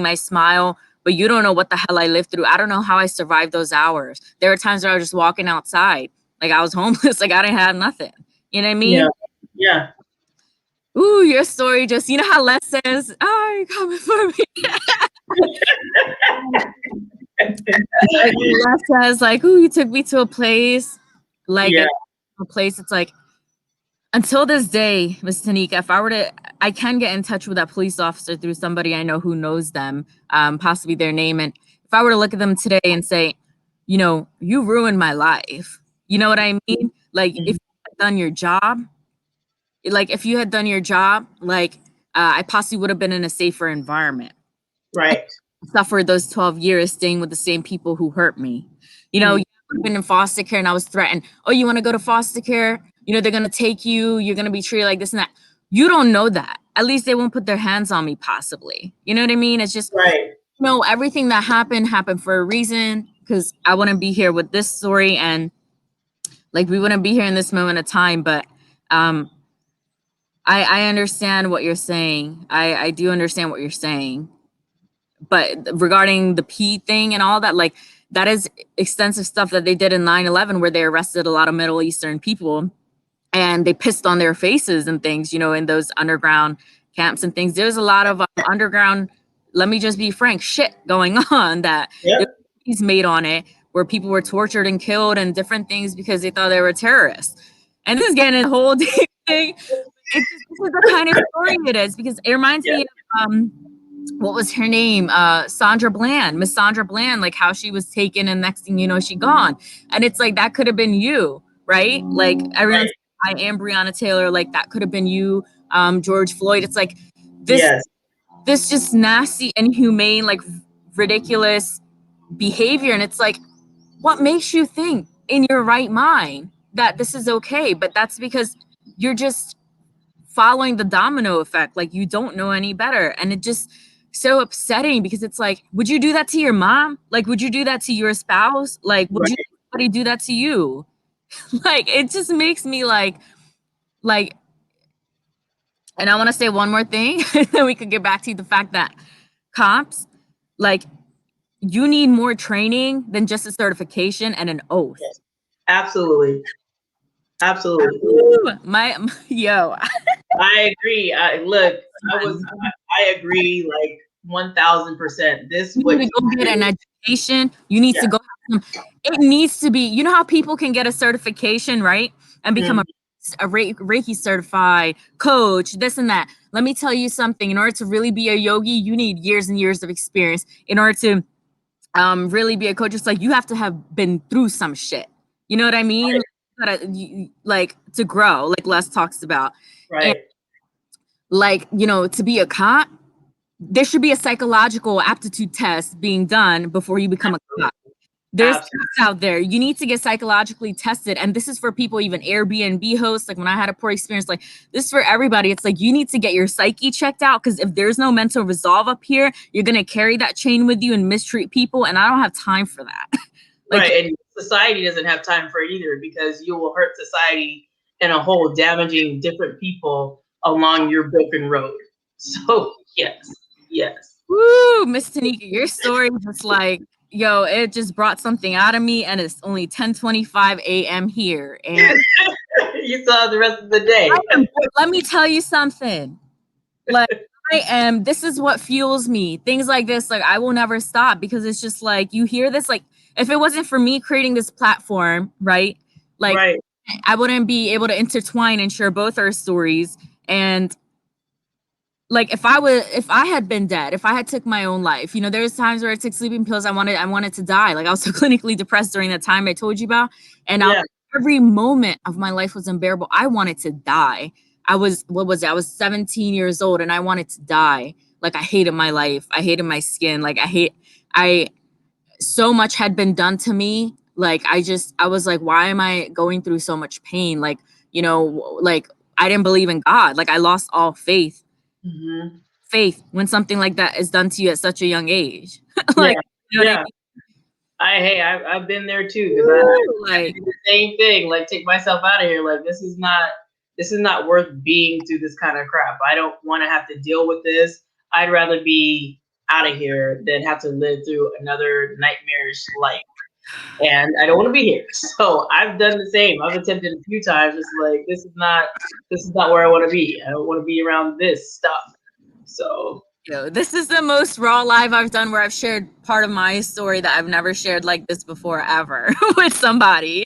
my smile, but you don't know what the hell I lived through. I don't know how I survived those hours. There were times where I was just walking outside like I was homeless, like I didn't have nothing. You know what I mean? Yeah. Yeah. Ooh, your story just, how Les says, oh, you're coming for me. Like Les says, like, ooh, you took me to a place, like Yeah. a place. It's like, until this day, Miss Teniecka, I can get in touch with that police officer through somebody I know who knows them, possibly their name. And if I were to look at them today and say, you ruined my life. You know what I mean? Like, if you had done your job, I possibly would have been in a safer environment. Right. Suffered those 12 years staying with the same people who hurt me. You would have been in foster care and I was threatened. Oh, you want to go to foster care? They're going to take you. You're going to be treated like this and that. you don't know that. At least they won't put their hands on me, possibly. You know what I mean? It's just, Right. everything that happened for a reason, because I wouldn't be here with this story, and like we wouldn't be here in this moment of time. But um I understand what you're saying. I do understand what you're saying. But regarding the P thing and all that, like that is extensive stuff that they did in 9/11, where they arrested a lot of Middle Eastern people and they pissed on their faces and things, in those underground camps and things. There's a lot of underground, let me just be frank, shit going on that Yep. he's made on it, where people were tortured and killed and different things because they thought they were terrorists. And this is getting a whole deep thing. This is the kind of story it is, because it reminds Yeah. me of what was her name? Sandra Bland, Miss Sandra Bland, like how she was taken and next thing you know, she gone. And it's like, that could have been you, right? Like everyone's, Right. I am Breonna Taylor, like that could have been you, George Floyd. It's like this, Yes. this just nasty, inhumane, like ridiculous behavior. And it's like, what makes you think in your right mind that this is okay? But that's because you're just following the domino effect. Like you don't know any better. And it just so upsetting, because it's like, would you do that to your mom? Like, would you do that to your spouse? Like, would you Right. somebody do that to you? Like, it just makes me like, and I want to say one more thing, then we could get back to the fact that cops, like, you need more training than just a certification and an oath. Yes. Absolutely. Absolutely. My yo, I agree. Look, I agree like 1000%. This you what need you to go get do. an education. You need Yeah. to go have some, it needs to be, how people can get a certification, right? And become Mhm. a Reiki certified coach, this and that. Let me tell you something. In order to really be a yogi, you need years and years of experience. In order to really be a coach, it's like you have to have been through some shit. You know what I mean? Right. Like to grow, like Les talks about. And Right. like, to be a cop, there should be a psychological aptitude test being done before you become a Absolutely. cop. There's Absolutely. tests out there. You need to get psychologically tested. And this is for people, even Airbnb hosts. Like when I had a poor experience, like this is for everybody. It's like you need to get your psyche checked out, because if there's no mental resolve up here, you're going to carry that chain with you and mistreat people. And I don't have time for that. Like, Right. And society doesn't have time for it either, because you will hurt society in a whole, damaging different people along your broken road. So yes. Yes. woo, Miss Teniecka, your story just like, yo, it just brought something out of me. And it's only 10:25 a.m. here. And You still have the rest of the day. let me tell you something. Like this is what fuels me. Things like this, like I will never stop, because it's just like you hear this, like if it wasn't for me creating this platform, right? Like Right. I wouldn't be able to intertwine and share both our stories. And like if I had been dead, if I had took my own life, there's times where I took sleeping pills. I wanted to die. Like I was so clinically depressed during that time I told you about. And Yeah. every moment of my life was unbearable. I wanted to die. What was it? I was 17 years old and I wanted to die. Like I hated my life. I hated my skin. Like I so much had been done to me. Like I was like, why am I going through so much pain? Like, like I didn't believe in God. Like I lost all Hmm. faith when something like that is done to you at such a young age. Yeah. Like, you know what I Yeah. I've been there too, because I mean? had to Like, do the same thing. Like take myself out of here. Like this is not worth being through this kind of crap. I don't want to have to deal with this. I'd rather be out of here than have to live through another nightmarish life. And I don't want to be here. So I've done the same. I've attempted a few times. It's like this is not where I want to be. I don't want to be around this stuff. So this is the most raw live I've done, where I've shared part of my story that I've never shared like this before ever with somebody.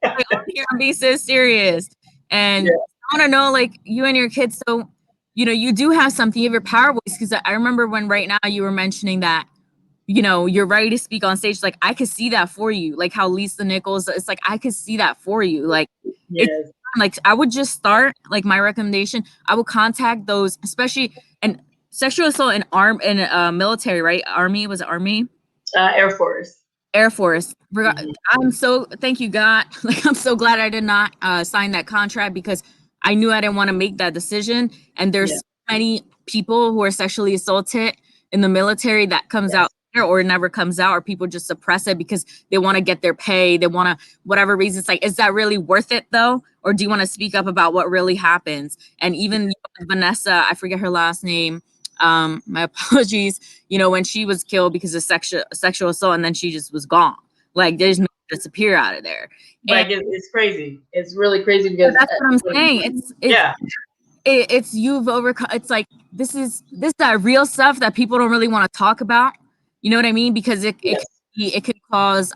Like, on here, I'm being so serious. And yeah. I want to know, like, you and your kids. So, you do have something. You have your power voice. Because I remember when right now you were mentioning that, you're ready to speak on stage. Like, I could see that for you. Like how Lisa Nichols, it's like, I could see that for you. Like, it's Yes. like, I would just start, like, my recommendation, I would contact those, especially, and sexual assault in military, right? Army, was it Army? Air Force. Air Force. Mhm. Thank you, God. Like, I'm so glad I did not sign that contract, because I knew I didn't want to make that decision. And there's Yeah. so many people who are sexually assaulted in the military that comes out Yes. or never comes out, or people just suppress it because they want to get their pay. They want to, whatever reason. It's like, is that really worth it though? Or do you want to speak up about what really happens? And even Vanessa, I forget her last name. My apologies. When she was killed because of sexual assault, and then she just was gone. Like they just made her disappear out of there. And Like it's crazy. It's really crazy because that's what I'm saying. yeah. It's you've overcome. It's like this that real stuff that people don't really want to talk about. You know what I mean? Because Yes. it could cause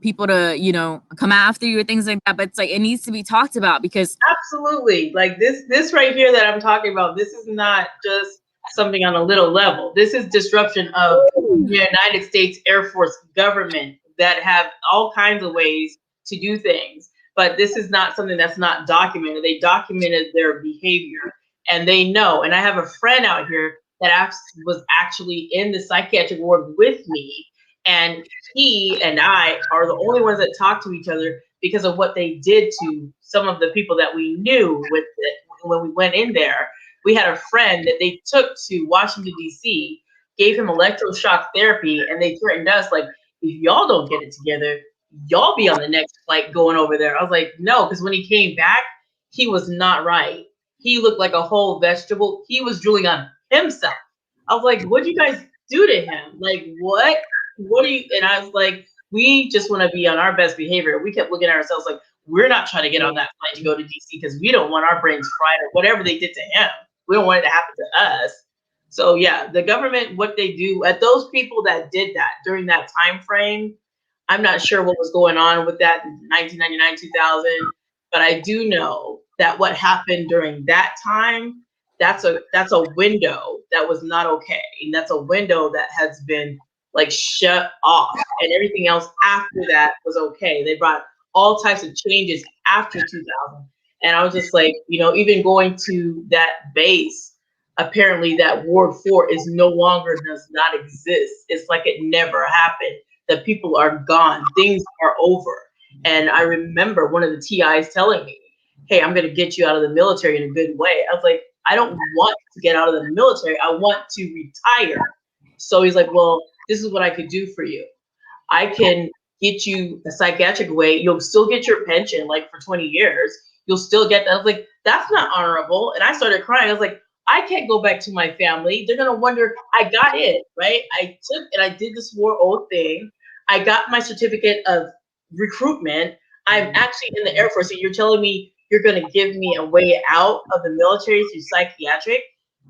people to come after you or things like that. But it's like it needs to be talked about because Absolutely. Like this right here that I'm talking about, this is not just something on a little level. This is disruption of the United States Air Force government that have all kinds of ways to do things. But this is not something that's not documented. They documented their behavior and they know. And I have a friend out here that was actually in the psychiatric ward with me. And he and I are the only ones that talk to each other because of what they did to some of the people that we knew with it when we went in there. We had a friend that they took to Washington, D.C., gave him electroshock therapy, and they threatened us, like, if y'all don't get it together, y'all be on the next flight going over there. I was like, no, because when he came back, he was not right. He looked like a whole vegetable. He was drooling on himself. I was like, what'd you guys do to him? Like, what? What are you? And I was like, we just want to be on our best behavior. We kept looking at ourselves like we're not trying to get on that flight to go to DC because we don't want our brains fried or whatever they did to him. We don't want it to happen to us. So yeah, the government, what they do at those people that did that during that time frame, I'm not sure what was going on with that in 1999, 2000, but I do know that what happened during that time, that's a window that was not okay, and that's a window that has been like shut off, and everything else after that was okay. They brought all types of changes after 2000, and I was just like, even going to that base, apparently that Ward 4 is no longer does not exist. It's like it never happened. The people are gone. Things are over. And I remember one of the TIs telling me, hey, I'm going to get you out of the military in a good way. I was like, I don't want to get out of the military. I want to retire. So he's like, well, this is what I could do for you. I can get you a psychiatric way. You'll still get your pension like for 20 years. You'll still get that. I was like, that's not honorable. And I started crying. I was like, I can't go back to my family. They're going to wonder I got it, right? I took and I did this war oath thing. I got my certificate of recruitment. I'm actually in the Air Force. And you're telling me you're going to give me a way out of the military through psychiatric?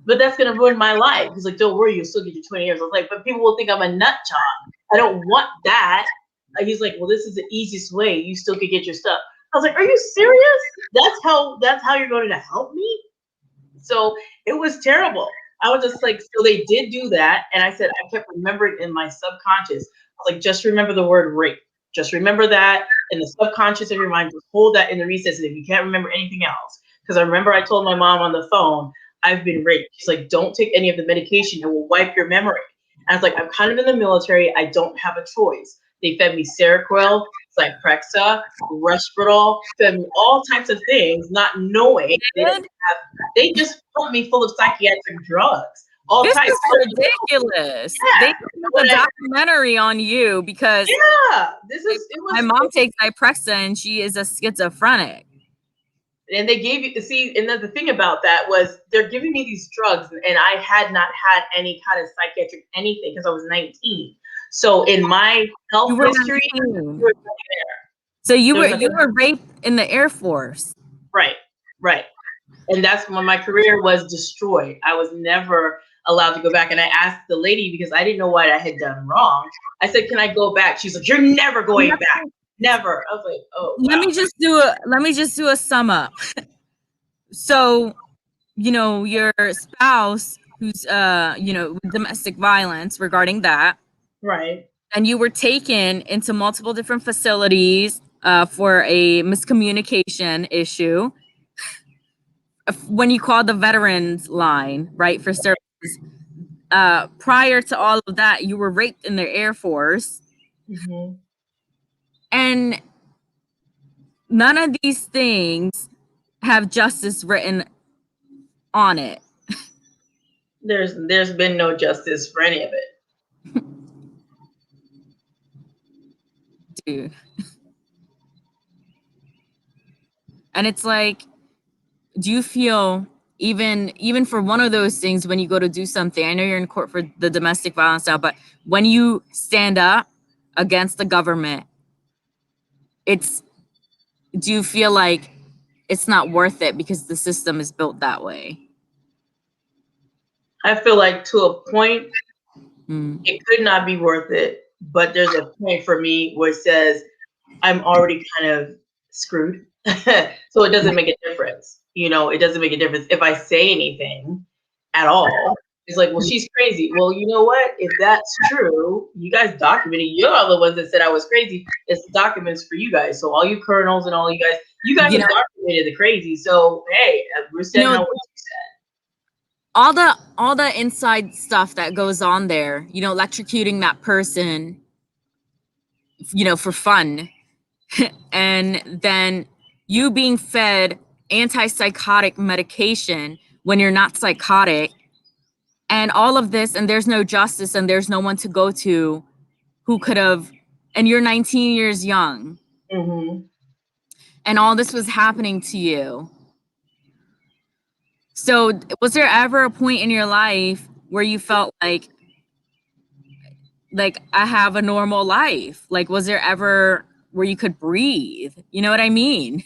But that's going to ruin my life. He's like, don't worry, you'll still get your 20 years. I was like, but people will think I'm a nut job. I don't want that. He's like, well, this is the easiest way. You still could get your stuff. I was like, are you serious? That's how you're going to help me? So it was terrible. I was just like, so they did do that. And I said, I kept remembering in my subconscious, I was like, just remember the word rape. Just remember that in the subconscious of your mind. Just hold that in the recesses if you can't remember anything else. Because I remember I told my mom on the phone, I've been raped. She's like, don't take any of the medication. It will wipe your memory. And I was like, I'm kind of in the military. I don't have a choice. They fed me Seroquel, Zyprexa, Respirol, fed me all types of things, not knowing they just put me full of psychiatric drugs, all this types. is ridiculous. Yeah, They did a documentary on you because yeah, it my was, mom takes Zyprexa and she is a schizophrenic. and they gave you see, and then the thing about that was they're giving me these drugs, and I had not had any kind of psychiatric anything because I was 19. So in my health You were history, 19. there So you was were nothing. raped in the Air Force. Right, right. And that's when my career was destroyed. I was never allowed to go back. And I asked the lady because I didn't know what I had done wrong. I said, "Can I go back?" She's like, "You're never going back. Never." I was like, "Oh, Let wow." me just do a sum up. So, your spouse who's domestic violence regarding that, Right. and you were taken into multiple different facilities for a miscommunication issue. When you called the veterans line, right, for services, prior to all of that, you were raped in the Air Force, and none of these things have justice written on it. There's been no justice for any of it. Dude. And it's like, do you feel even for one of those things when you go to do something, I know you're in court for the domestic violence now, but when you stand up against the government, it's do you feel like it's not worth it because the system is built that way? I feel like to a point, Mm. it could not be worth it, but there's a point for me where it says I'm already kind of screwed. So it doesn't make a difference. You know, it doesn't make a difference if I say anything at all. It's like, well, she's crazy. Well, you know what? If that's true, you guys documented. You're all the ones that said I was crazy. It's documents for you guys. So all you colonels and all you guys You have know, documented the crazy. So hey, we're you standing know on what you said. all the inside stuff that goes on there, electrocuting that person, for fun, and then you being fed antipsychotic medication when you're not psychotic, and all of this, and there's no justice and there's no one to go to who could have, and you're 19 years young, Mm-hmm. and all this was happening to you. So was there ever a point in your life where you felt like I have a normal life? Like, was there ever where you could breathe? You know what I mean?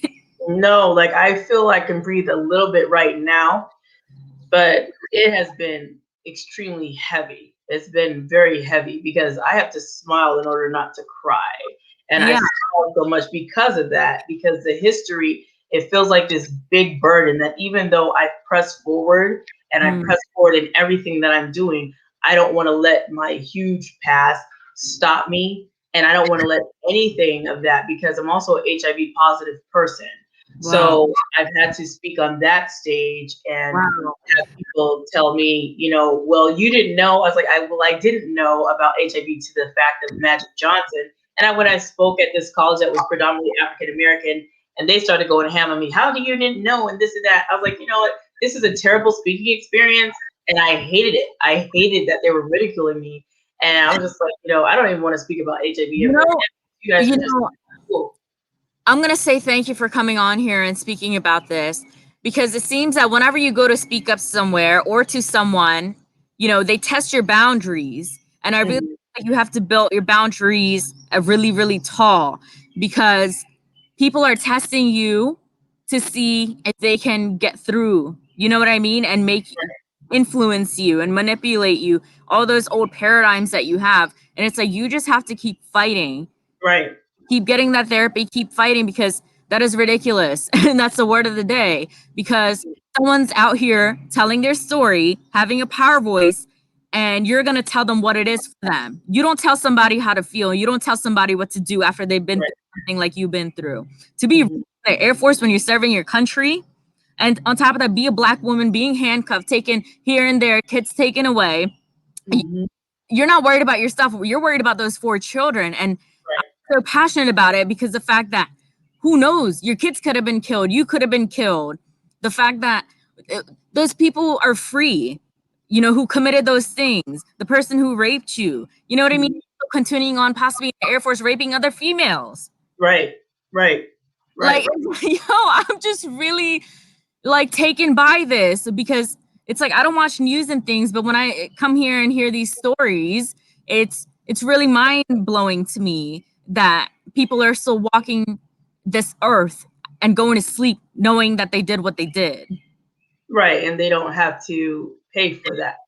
No, like I feel I can breathe a little bit right now, but it has been extremely heavy. It's been very heavy because I have to smile in order not to cry. And I Yeah. smile so much because of that, because the history, it feels like this big burden that even though I press forward and I Mm. press forward in everything that I'm doing, I don't want to let my huge past stop me. And I don't want to let anything of that because I'm also an HIV positive person. Wow. So I've had to speak on that stage and Wow. people tell me, well, you didn't know. I was like, I didn't know about HIV to the fact of Magic Johnson. And when I spoke at this college that was predominantly African American, and they started going ham on me, how do you didn't know and this and that? I was like, you know what? This is a terrible speaking experience, and I hated it. I hated that they were ridiculing me, and I was just like, I don't even want to speak about HIV You ever know, again. You guys you are just know, cool. I'm going to say thank you for coming on here and speaking about this, because it seems that whenever you go to speak up somewhere or to someone, they test your boundaries. And I really Mhm. think you have to build your boundaries really, really tall, because people are testing you to see if they can get through. You know what I mean? And influence you and manipulate you, all those old paradigms that you have. And it's like you just have to keep fighting, Right. keep getting that therapy, keep fighting, because that is ridiculous. And that's the word of the day, because someone's out here telling their story, having a power voice, and you're going to tell them what it is for them. You don't tell somebody how to feel. You don't tell somebody what to do after they've been Right. through something like you've been through. To be in Mhm. the Air Force when you're serving your country, and on top of that, be a Black woman, being handcuffed, taken here and there, kids taken away. Mhm. You're not worried about your stuff. You're worried about those 4 children. And Right. so passionate about it because the fact that who knows, your kids could have been killed, you could have been killed. The fact that those people are free, who committed those things, the person who raped you, you know what I mean? Mhm. Continuing on possibly in the Air Force raping other females. Right. Right. Like, Right. I'm just really like taken by this, because it's like I don't watch news and things, but when I come here and hear these stories, it's really mind blowing to me that people are still walking this earth and going to sleep knowing that they did what they did. Right. And they don't have to pay for that,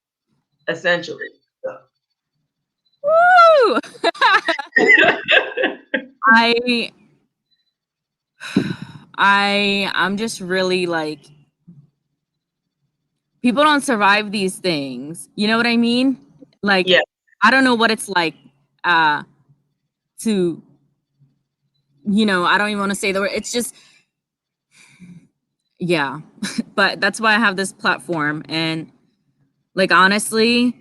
essentially. So. Woo! I I'm just really like, people don't survive these things. You know what I mean? Like, Yeah. I don't know what it's like uh to, I don't even want to say the word. It's just, yeah. But that's why I have this platform. And like, honestly,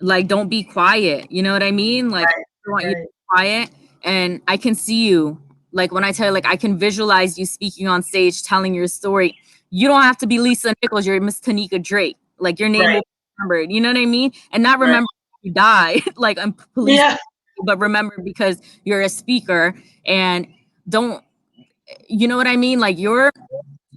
like, don't be quiet. You know what I mean? Like, Right. I want you to Right. be quiet, and I can see you. Like when I tell you, like I can visualize you speaking on stage, telling your story. You don't have to be Lisa Nichols. You're Miss Teniecka Drake. Like your name will Right. be remembered. You know what I mean? And not Right. remember you died, like on police, Yeah. but remember because you're a speaker and don't. You know what I mean? Like you're.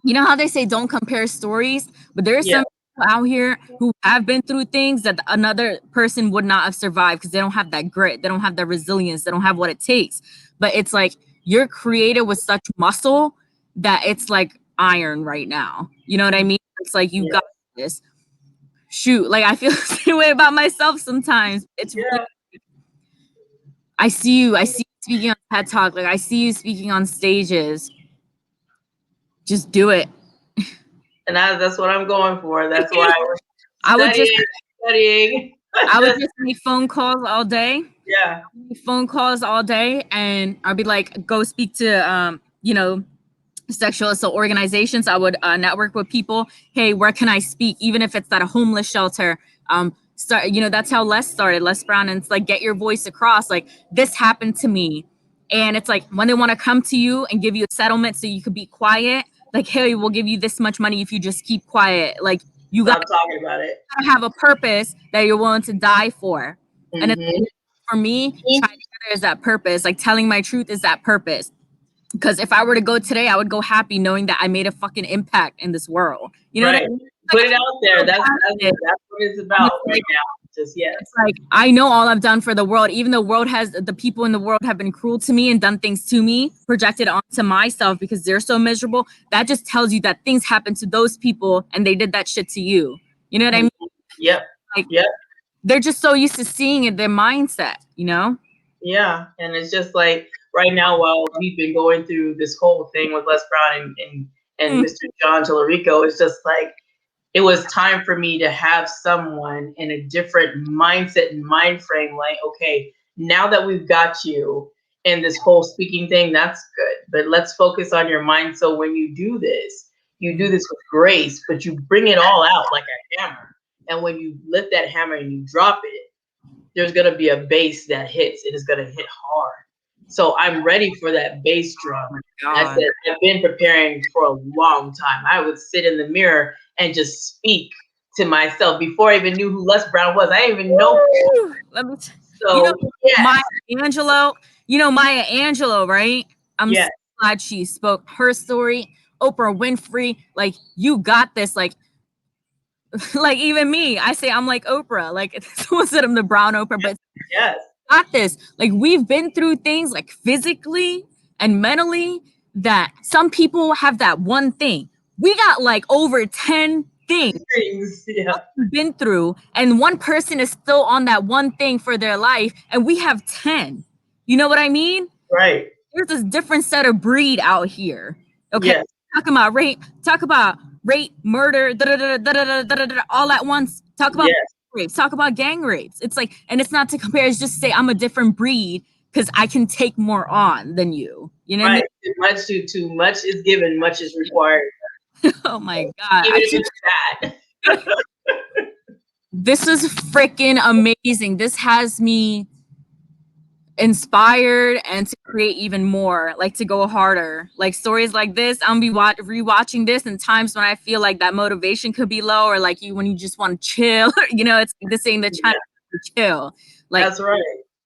You know how they say don't compare stories, but there's Yeah. some people out here who have been through things that another person would not have survived because they don't have that grit, they don't have that resilience, they don't have what it takes. But it's like you're created with such muscle that it's like iron right now. You know what I mean? It's like you Yeah. got this. Shoot, like I feel the same way about myself sometimes. It's really Yeah. I see you speaking on TED Talk, like I see you speaking on stages. Just do it. And that's what I'm going for. That's why I was I would just studying. I would Just just make phone calls all day, yeah. phone calls all day, and I'd be like, go speak to, sexual assault organizations. I would network with people. Hey, where can I speak? Even if it's at a homeless shelter. Start. That's how Les started, Les Brown, and it's like get your voice across. Like this happened to me, and it's like when they want to come to you and give you a settlement so you could be quiet. Like, hey, we'll give you this much money if you just keep quiet. Like you got Stop talking about it. to have a purpose that you're willing to die for. And it's, Mm-hmm. for me, Chai Together is that purpose. Like telling my truth is that purpose. Because if I were to go today, I would go happy knowing that I made a fucking impact in this world. You know what I Right. mean? Put Like, it out there. it. That's what it's And about right now. Just it's yes. like I know all I've done for the world, even though the people in the world have been cruel to me and done things to me, projected onto myself because they're so miserable. That just tells you that things happened to those people and they did that shit to you. You know what I Mhm. mean? Yep. Like Yep. they're just so used to seeing it, their mindset, you know? Yeah. And it's just like right now, while we've been going through this whole thing with Les Brown and Mm. Mr. John Tallarico, it's just like it was time for me to have someone in a different mindset and mind frame. Like, okay, now that we've got you in this whole speaking thing, that's good. But let's focus on your mind. So when you do this with grace, but you bring it all out like a hammer. And when you lift that hammer and you drop it, there's going to be a bass that hits. It is going to hit hard. So I'm ready for that bass drum. I God. said, I've been preparing for a long time. I would sit in the mirror and just speak to myself before I even knew who Les Brown was. I didn't even know. Woo! You know, So, yes, Maya Angelou, Maya Angelou, right? I'm so yes, glad she spoke her story. Oprah Winfrey, like you got this. Like, like even me, I say I'm like Oprah. Like someone said I'm the brown Oprah, but yes, got this. Like we've been through things like physically and mentally that some people have that one thing. We got like over 10 things things, yeah, been through, and one person is still on that one thing for their life, and we have 10. You know what I mean? right, There's this different set of breed out here. Okay. yes, Talk about rape, murder, all at once. Talk about yes, rapes, talk about gang rapes. It's like, and it's not to compare, it's just to say I'm a different breed because I can take more on than you. You know what I mean? right. Too much is given, much is required, Oh my God. even if it's bad. This is freaking amazing. This has me inspired and to create even more, like to go harder. Like stories like this, I'm be rewatching this in times when I feel like that motivation could be low, or like when you just want to chill. It's like this ain't the time to chill. Like That's right.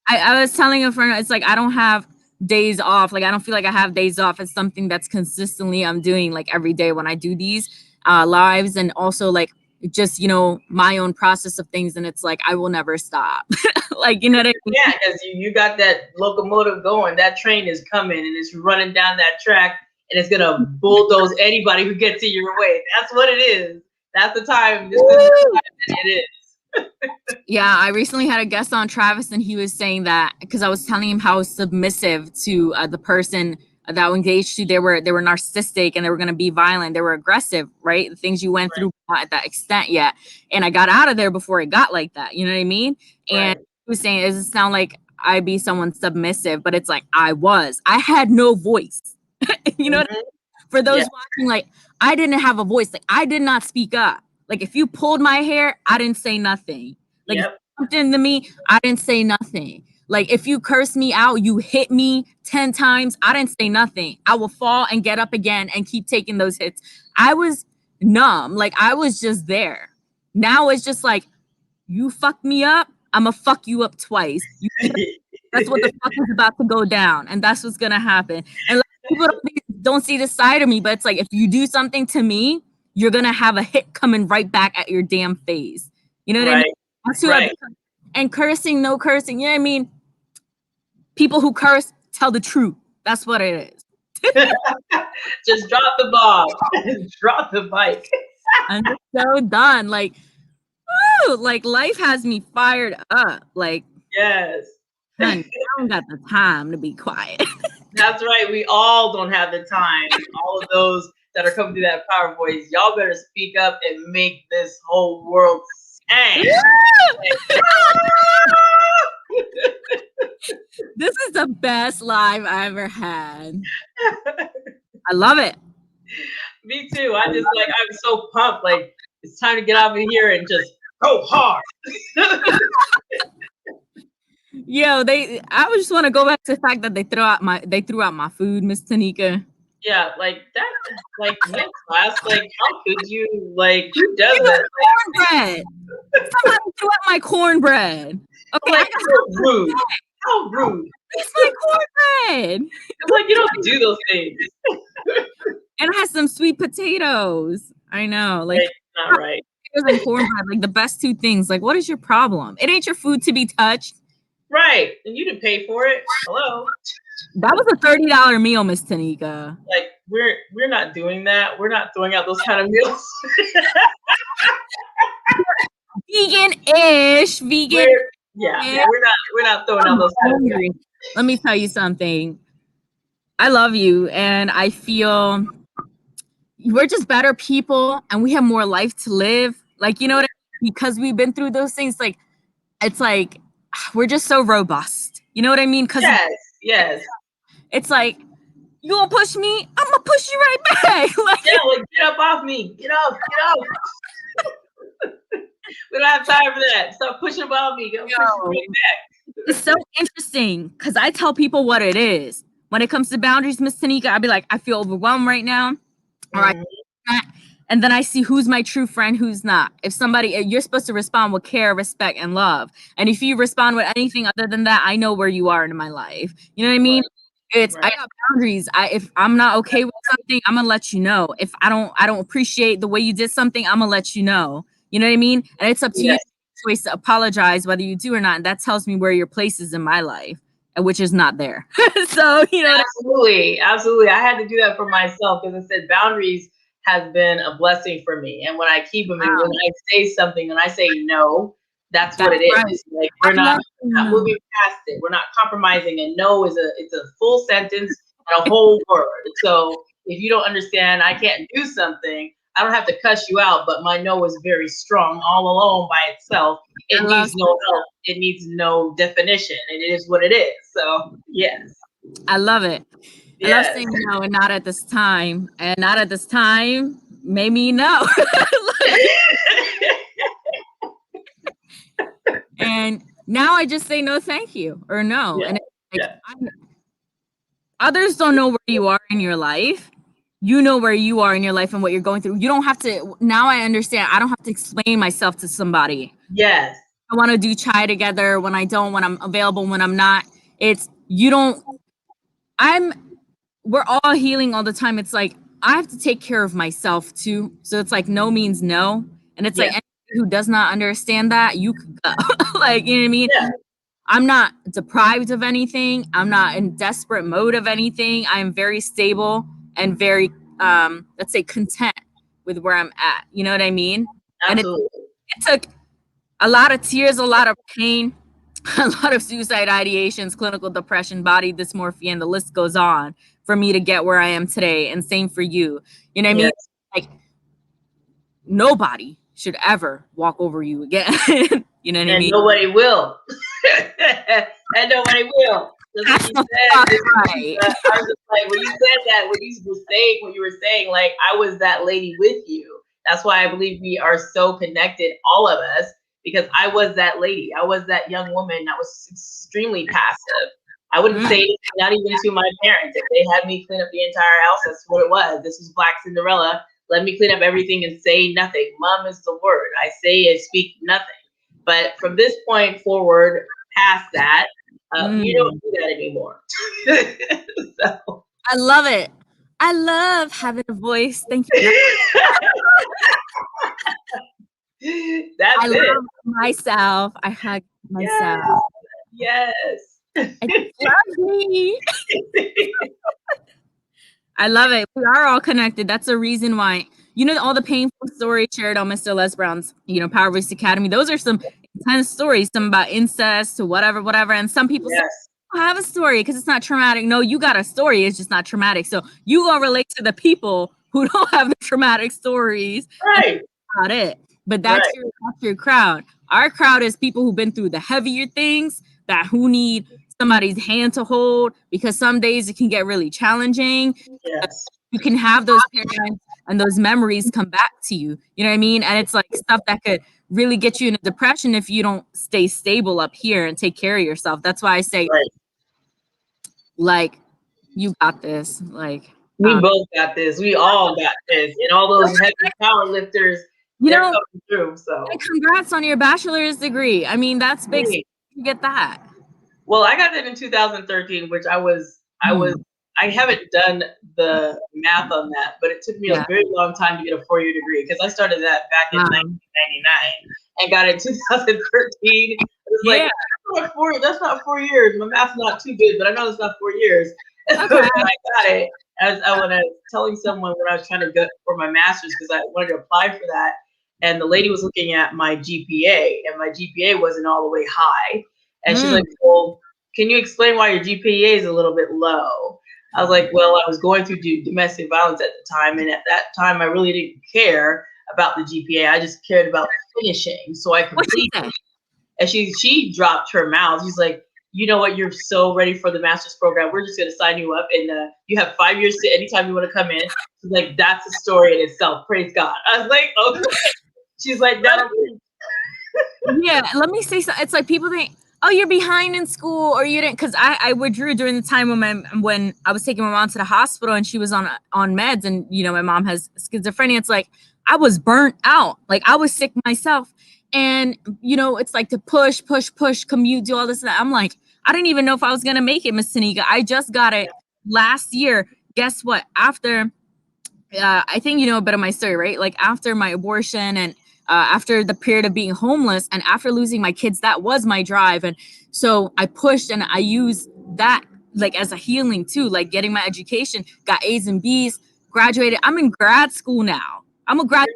I was telling a friend, it's like I don't have days off. Like I don't feel like I have days off. It's something that's consistently I'm doing like every day when I do these lives, and also like just my own process of things, and it's like I will never stop. Like what I mean? Yeah, because you got that locomotive going. That train is coming and it's running down that track and it's gonna bulldoze anybody who gets in your way. That's what it is. That's the time. This is the Woo! time that it is. Yeah, I recently had a guest on Travis, and he was saying that because I was telling him how submissive to the person that I engaged to. They were narcissistic and they were going to be violent. They were aggressive, right? The things you went through not at that extent yet. And I got out of there before it got like that. You know what I mean? And Right. he was saying, does it sound like I be someone submissive? But it's like I had no voice. You know what I Hmm. mean? For Yeah. those watching, like I didn't have a voice. Like I did not speak up. Like if you pulled my hair, I didn't say nothing. Like if you Yep. bumped into me, I didn't say nothing. Like if you curse me out, you hit me 10 times, I didn't say nothing. I will fall and get up again and keep taking those hits. I was numb. Like I was just there. Now it's just like, you fuck me up, I'm gonna fuck you up twice. That's what the fuck is about to go down, and that's what's gonna happen. And like, people don't see this side of me, but it's like if you do something to me, you're gonna have a hit coming right back at your damn face. You know what I mean? Right. That's who I've Right. become. And cursing, no cursing. You know what I mean? People who curse tell the truth. That's what it is. Just drop the bomb. Drop the bike. I'm just so done. Like, woo, like life has me fired up. Like, Yes. honey, I don't got the time to be quiet. That's right. We all don't have the time. All of those that are coming through that power voice, y'all better speak up and make this whole world sing. This is the best live I ever had. I love it. Me too. I'm so pumped. Like it's time to get out of here and just go hard. Yo, I just want to go back to the fact that they threw out my food, Miss Teniecka. Yeah, like that, like next class, like how could you, like who does that? Cornbread. Somebody threw out my cornbread. Okay, Like how rude. How rude. It's my cornbread. It's like you don't do those things. And it has some sweet potatoes. I know, like Like, not right. potatoes and cornbread, like the best two things. Like, what is your problem? It ain't your food to be touched. Right, and you didn't pay for it. Hello. That was a $30 meal, Miss Teniecka. Like we're not doing that. We're not throwing out those kind of meals. Vegan-ish, vegan. We're not throwing out those kind of meals. Let me tell you something. I love you, and I feel we're just better people, and we have more life to live. Like, you know what I mean? Because we've been through those things. Like, it's like we're just so robust. You know what I mean? Because Yes. it's like, you gonna push me? I'm gonna push you right back. Like, yeah, like get up off me. Get up. We don't have time for that. Stop pushing above me. Go push me right back. It's so interesting because I tell people what it is. When it comes to boundaries, Miss Teniecka, I'll be like, I feel overwhelmed right now. Or and then I see who's my true friend, who's not. If somebody, you're supposed to respond with care, respect, and love. And if you respond with anything other than that, I know where you are in my life. You know what I mean? I got boundaries. If I'm not okay with something, I'm gonna let you know. If I don't appreciate the way you did something, I'm gonna let you know. You know what I mean? And it's up to you choice to apologize whether you do or not. And that tells me where your place is in my life, and which is not there. So you know, absolutely. I had to do that for myself because I said boundaries has been a blessing for me, and when I keep them, and when I say something and I say no, that's what it is. Right. Like we're not moving past it. We're not compromising. And no is it's a full sentence and a whole word. So if you don't understand, I can't do something. I don't have to cuss you out, but my no is very strong all alone by itself. It needs no help. It needs no definition. And it is what it is. So yes. I love it. Yes. I love saying no and not at this time. And not at this time made me no. And now I just say no thank you or no. And others don't know where you are in your life. You know where you are in your life and what you're going through. You don't have to. Now I understand. I don't have to explain myself to somebody. Yes. I want to do C.H.A.I together when I don't, when I'm available, when I'm not. It's you don't. We're all healing all the time. It's like I have to take care of myself too. So it's like no means no. And it's like anybody who does not understand that, you could go. Like, you know what I mean? Yeah. I'm not deprived of anything. I'm not in desperate mode of anything. I am very stable and very, let's say, content with where I'm at. You know what I mean? Absolutely. And it took a lot of tears, a lot of pain, a lot of suicide ideations, clinical depression, body dysmorphia, and the list goes on for me to get where I am today. And same for you. You know what I mean? Like, nobody should ever walk over you again. You know what I mean? Nobody will. And nobody will. Just like you said, I was just like, when you said that, when you were saying, like, I was that lady with you. That's why I believe we are so connected, all of us, because I was that lady. I was that young woman that was extremely passive. I wouldn't say anything, not even to my parents. If they had me clean up the entire house, that's what it was. This was Black Cinderella. Let me clean up everything and say nothing. Mum is the word. I say and speak nothing. But from this point forward, past that, you don't do that anymore. So. I love it. I love having a voice. Thank you. That's I it. love myself. I hug myself. Yes. I love me. I love it. We are all connected. That's a reason why, all the painful stories shared on Mr. Les Brown's, Power Voice Academy. Those are some intense stories, some about incest to whatever. And some people say, I have a story because it's not traumatic. No, you got a story. It's just not traumatic. So you gonna relate to the people who don't have the traumatic stories. Right. About it. But that's your crowd. Our crowd is people who've been through the heavier things, who need somebody's hand to hold, because some days it can get really challenging. Yes. You can have those parents and those memories come back to you. You know what I mean? And it's like stuff that could really get you in a depression if you don't stay stable up here and take care of yourself. That's why I say, like, you got this. Like, we both got this. We all got this. And all those heavy power lifters, they're coming through. So congrats on your bachelor's degree. I mean, that's big. You get that. Well, I got that in 2013, which I haven't done the math on that, but it took me a very long time to get a 4-year degree because I started that back in 1999 and got it in 2013. It was like, that's not 4 years. My math's not too good, but I know it's not 4 years. Okay. I got it. When I was telling someone when I was trying to go for my master's because I wanted to apply for that, and the lady was looking at my GPA, and my GPA wasn't all the way high. And she's like, well, can you explain why your GPA is a little bit low? I was like, well, I was going through domestic violence at the time. And at that time, I really didn't care about the GPA. I just cared about finishing. So I completed. And she dropped her mouth. She's like, you know what? You're so ready for the master's program. We're just going to sign you up. And you have 5 years to anytime you want to come in. She's like, that's a story in itself. Praise God. I was like, okay. She's like, no. Yeah, let me say something. It's like people think, oh, you're behind in school, or you didn't, because I withdrew during the time when I was taking my mom to the hospital and she was on meds, and my mom has schizophrenia. It's like I was burnt out, like I was sick myself, and it's like to push, commute, do all this and that. I'm like, I didn't even know if I was gonna make it, Miss Teniecka. I just got it last year. Guess what? After, I think you know a bit of my story, right? Like after my abortion and after the period of being homeless and after losing my kids, that was my drive. And so I pushed and I used that like as a healing too, like getting my education, got A's and B's, graduated. I'm in grad school now. I'm a graduate.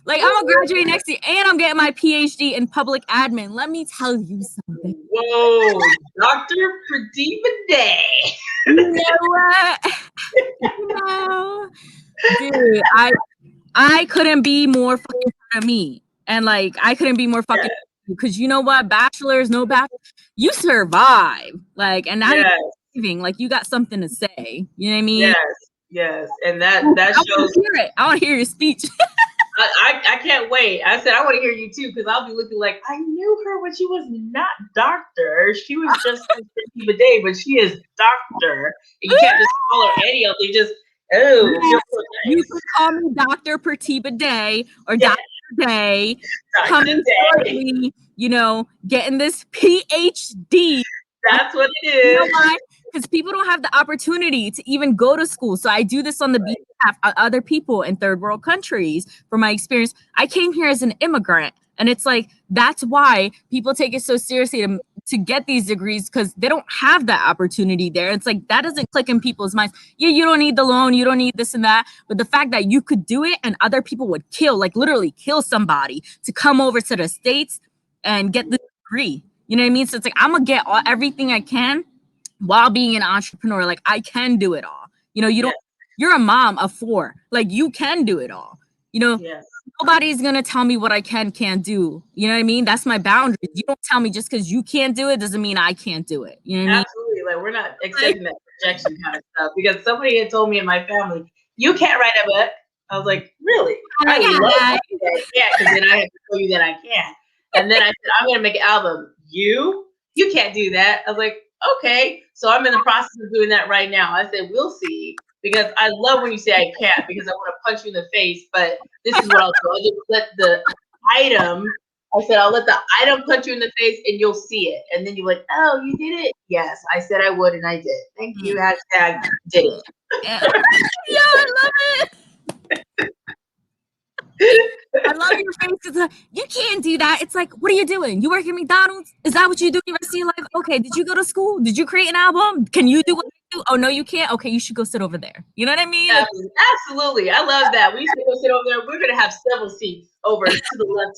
Like I'm a graduate next year, and I'm getting my PhD in public admin. Let me tell you something. Whoa, Dr. Pradeepa Day. You know what? Dude, I couldn't be more fucking proud of me. And like I couldn't be more fucking because you know what? Bachelors, no bachelor, you survive. Like, and now you're leaving, like you got something to say. You know what I mean? Yes. And that shows. I want to hear your speech. I can't wait. I said I want to hear you too, because I'll be looking like I knew her when she was not doctor. She was just Pradeepa Day, but she is doctor. And you can't just call her any of them. Just you can call me Dr. Pradeepa Day or Dr. Day. Dr. Day. Getting this PhD. That's what it is. You know why? Because people don't have the opportunity to even go to school. So I do this on the behalf of other people in third world countries. From my experience, I came here as an immigrant. And it's like, that's why people take it so seriously to get these degrees, because they don't have that opportunity there. It's like, that doesn't click in people's minds. Yeah, you don't need the loan. You don't need this and that. But the fact that you could do it and other people would literally kill somebody to come over to the States and get the degree. You know what I mean? So it's like, I'm going to get everything I can while being an entrepreneur. Like I can do it all. You're a mom of 4. Like you can do it all. Nobody's going to tell me what I can't do. You know what I mean? That's my boundary. You don't tell me just because you can't do it doesn't mean I can't do it. You know what I mean? Absolutely. Like we're not accepting that projection kind of stuff, because somebody had told me in my family, you can't write a book. I was like, really? I love I can't, because then I have to show you that I can't. And then I said, I'm going to make an album. You can't do that. I was like, okay. So I'm in the process of doing that right now. I said, we'll see. Because I love when you say I can't, because I want to punch you in the face. But this is what I'll do. I'll just let the item, I said, I'll let the item punch you in the face and you'll see it. And then you're like, oh, you did it? Yes, I said I would and I did. Thank you. Hashtag did it. Yeah, yeah, I love it. I love your face. It's like, you can't do that. It's like, what are you doing? You work at McDonald's? Is that what you do the rest of your life? Okay, did you go to school? Did you create an album? Can you do what I do? Oh, no, you can't? Okay, you should go sit over there. You know what I mean? Absolutely. I love that. We should go sit over there. We're going to have several seats over to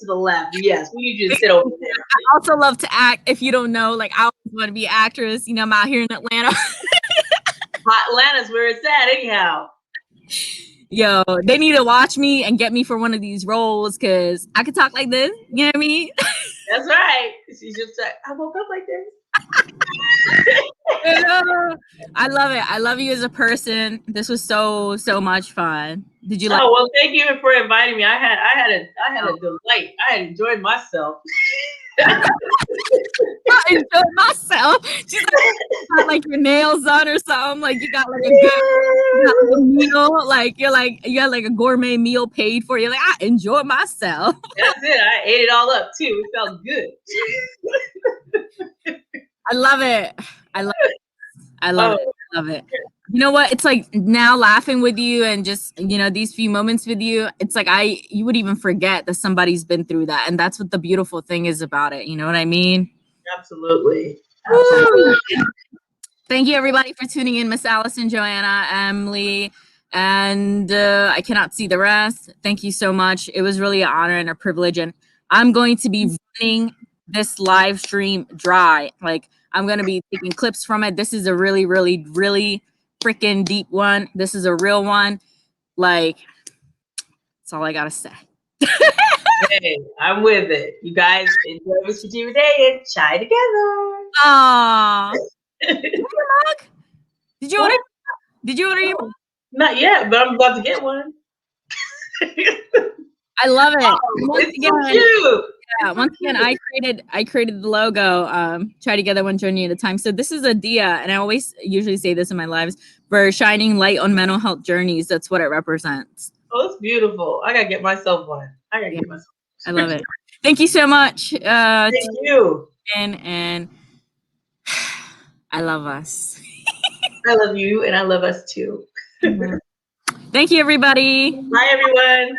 the left. Yes, we need you to sit over there. I also love to act. If you don't know, like, I always want to be an actress. You know, I'm out here in Atlanta. Atlanta's where it's at anyhow. Yo, they need to watch me and get me for one of these roles because I could talk like this. You know what I mean? That's right. She's just like, I woke up like this. I love it. I love you as a person. This was so much fun. Did you like? Oh well, thank you for inviting me. I had a delight. I had enjoyed myself. I enjoyed myself. She's like, got like your nails done or something. Like you got like a good you got like a meal. Like you got like a gourmet meal paid for. You're like, I enjoyed myself. That's it. I ate it all up too. It felt good. I love it. I love it. I love it. I love it. You know what? It's like now laughing with you and just, you know, these few moments with you, it's like you would even forget that somebody's been through that. And that's what the beautiful thing is about it. You know what I mean? Absolutely. Absolutely. Thank you everybody for tuning in. Miss Allison, Joanna, Emily, and I cannot see the rest. Thank you so much. It was really an honor and a privilege. And I'm going to be running this live stream dry. Like I'm going to be taking clips from it. This is a really freaking deep one. This is a real one. Like, that's all I got to say. Hey, I'm with it. You guys enjoy Mr. G Day and C.H.A.I together. Aww. Did you order? Did you order your mug? Not yet, but I'm about to get one. I love it. Once again, so cute. Yeah, once again, I created the logo, Try Together One Journey at a Time. So this is a dia, and I always usually say this in my lives, for shining light on mental health journeys. That's what it represents. Oh, it's beautiful. I gotta get myself one. I love it. Thank you so much. Thank you. And I love us. I love you, and I love us too. Thank you, everybody. Bye, everyone.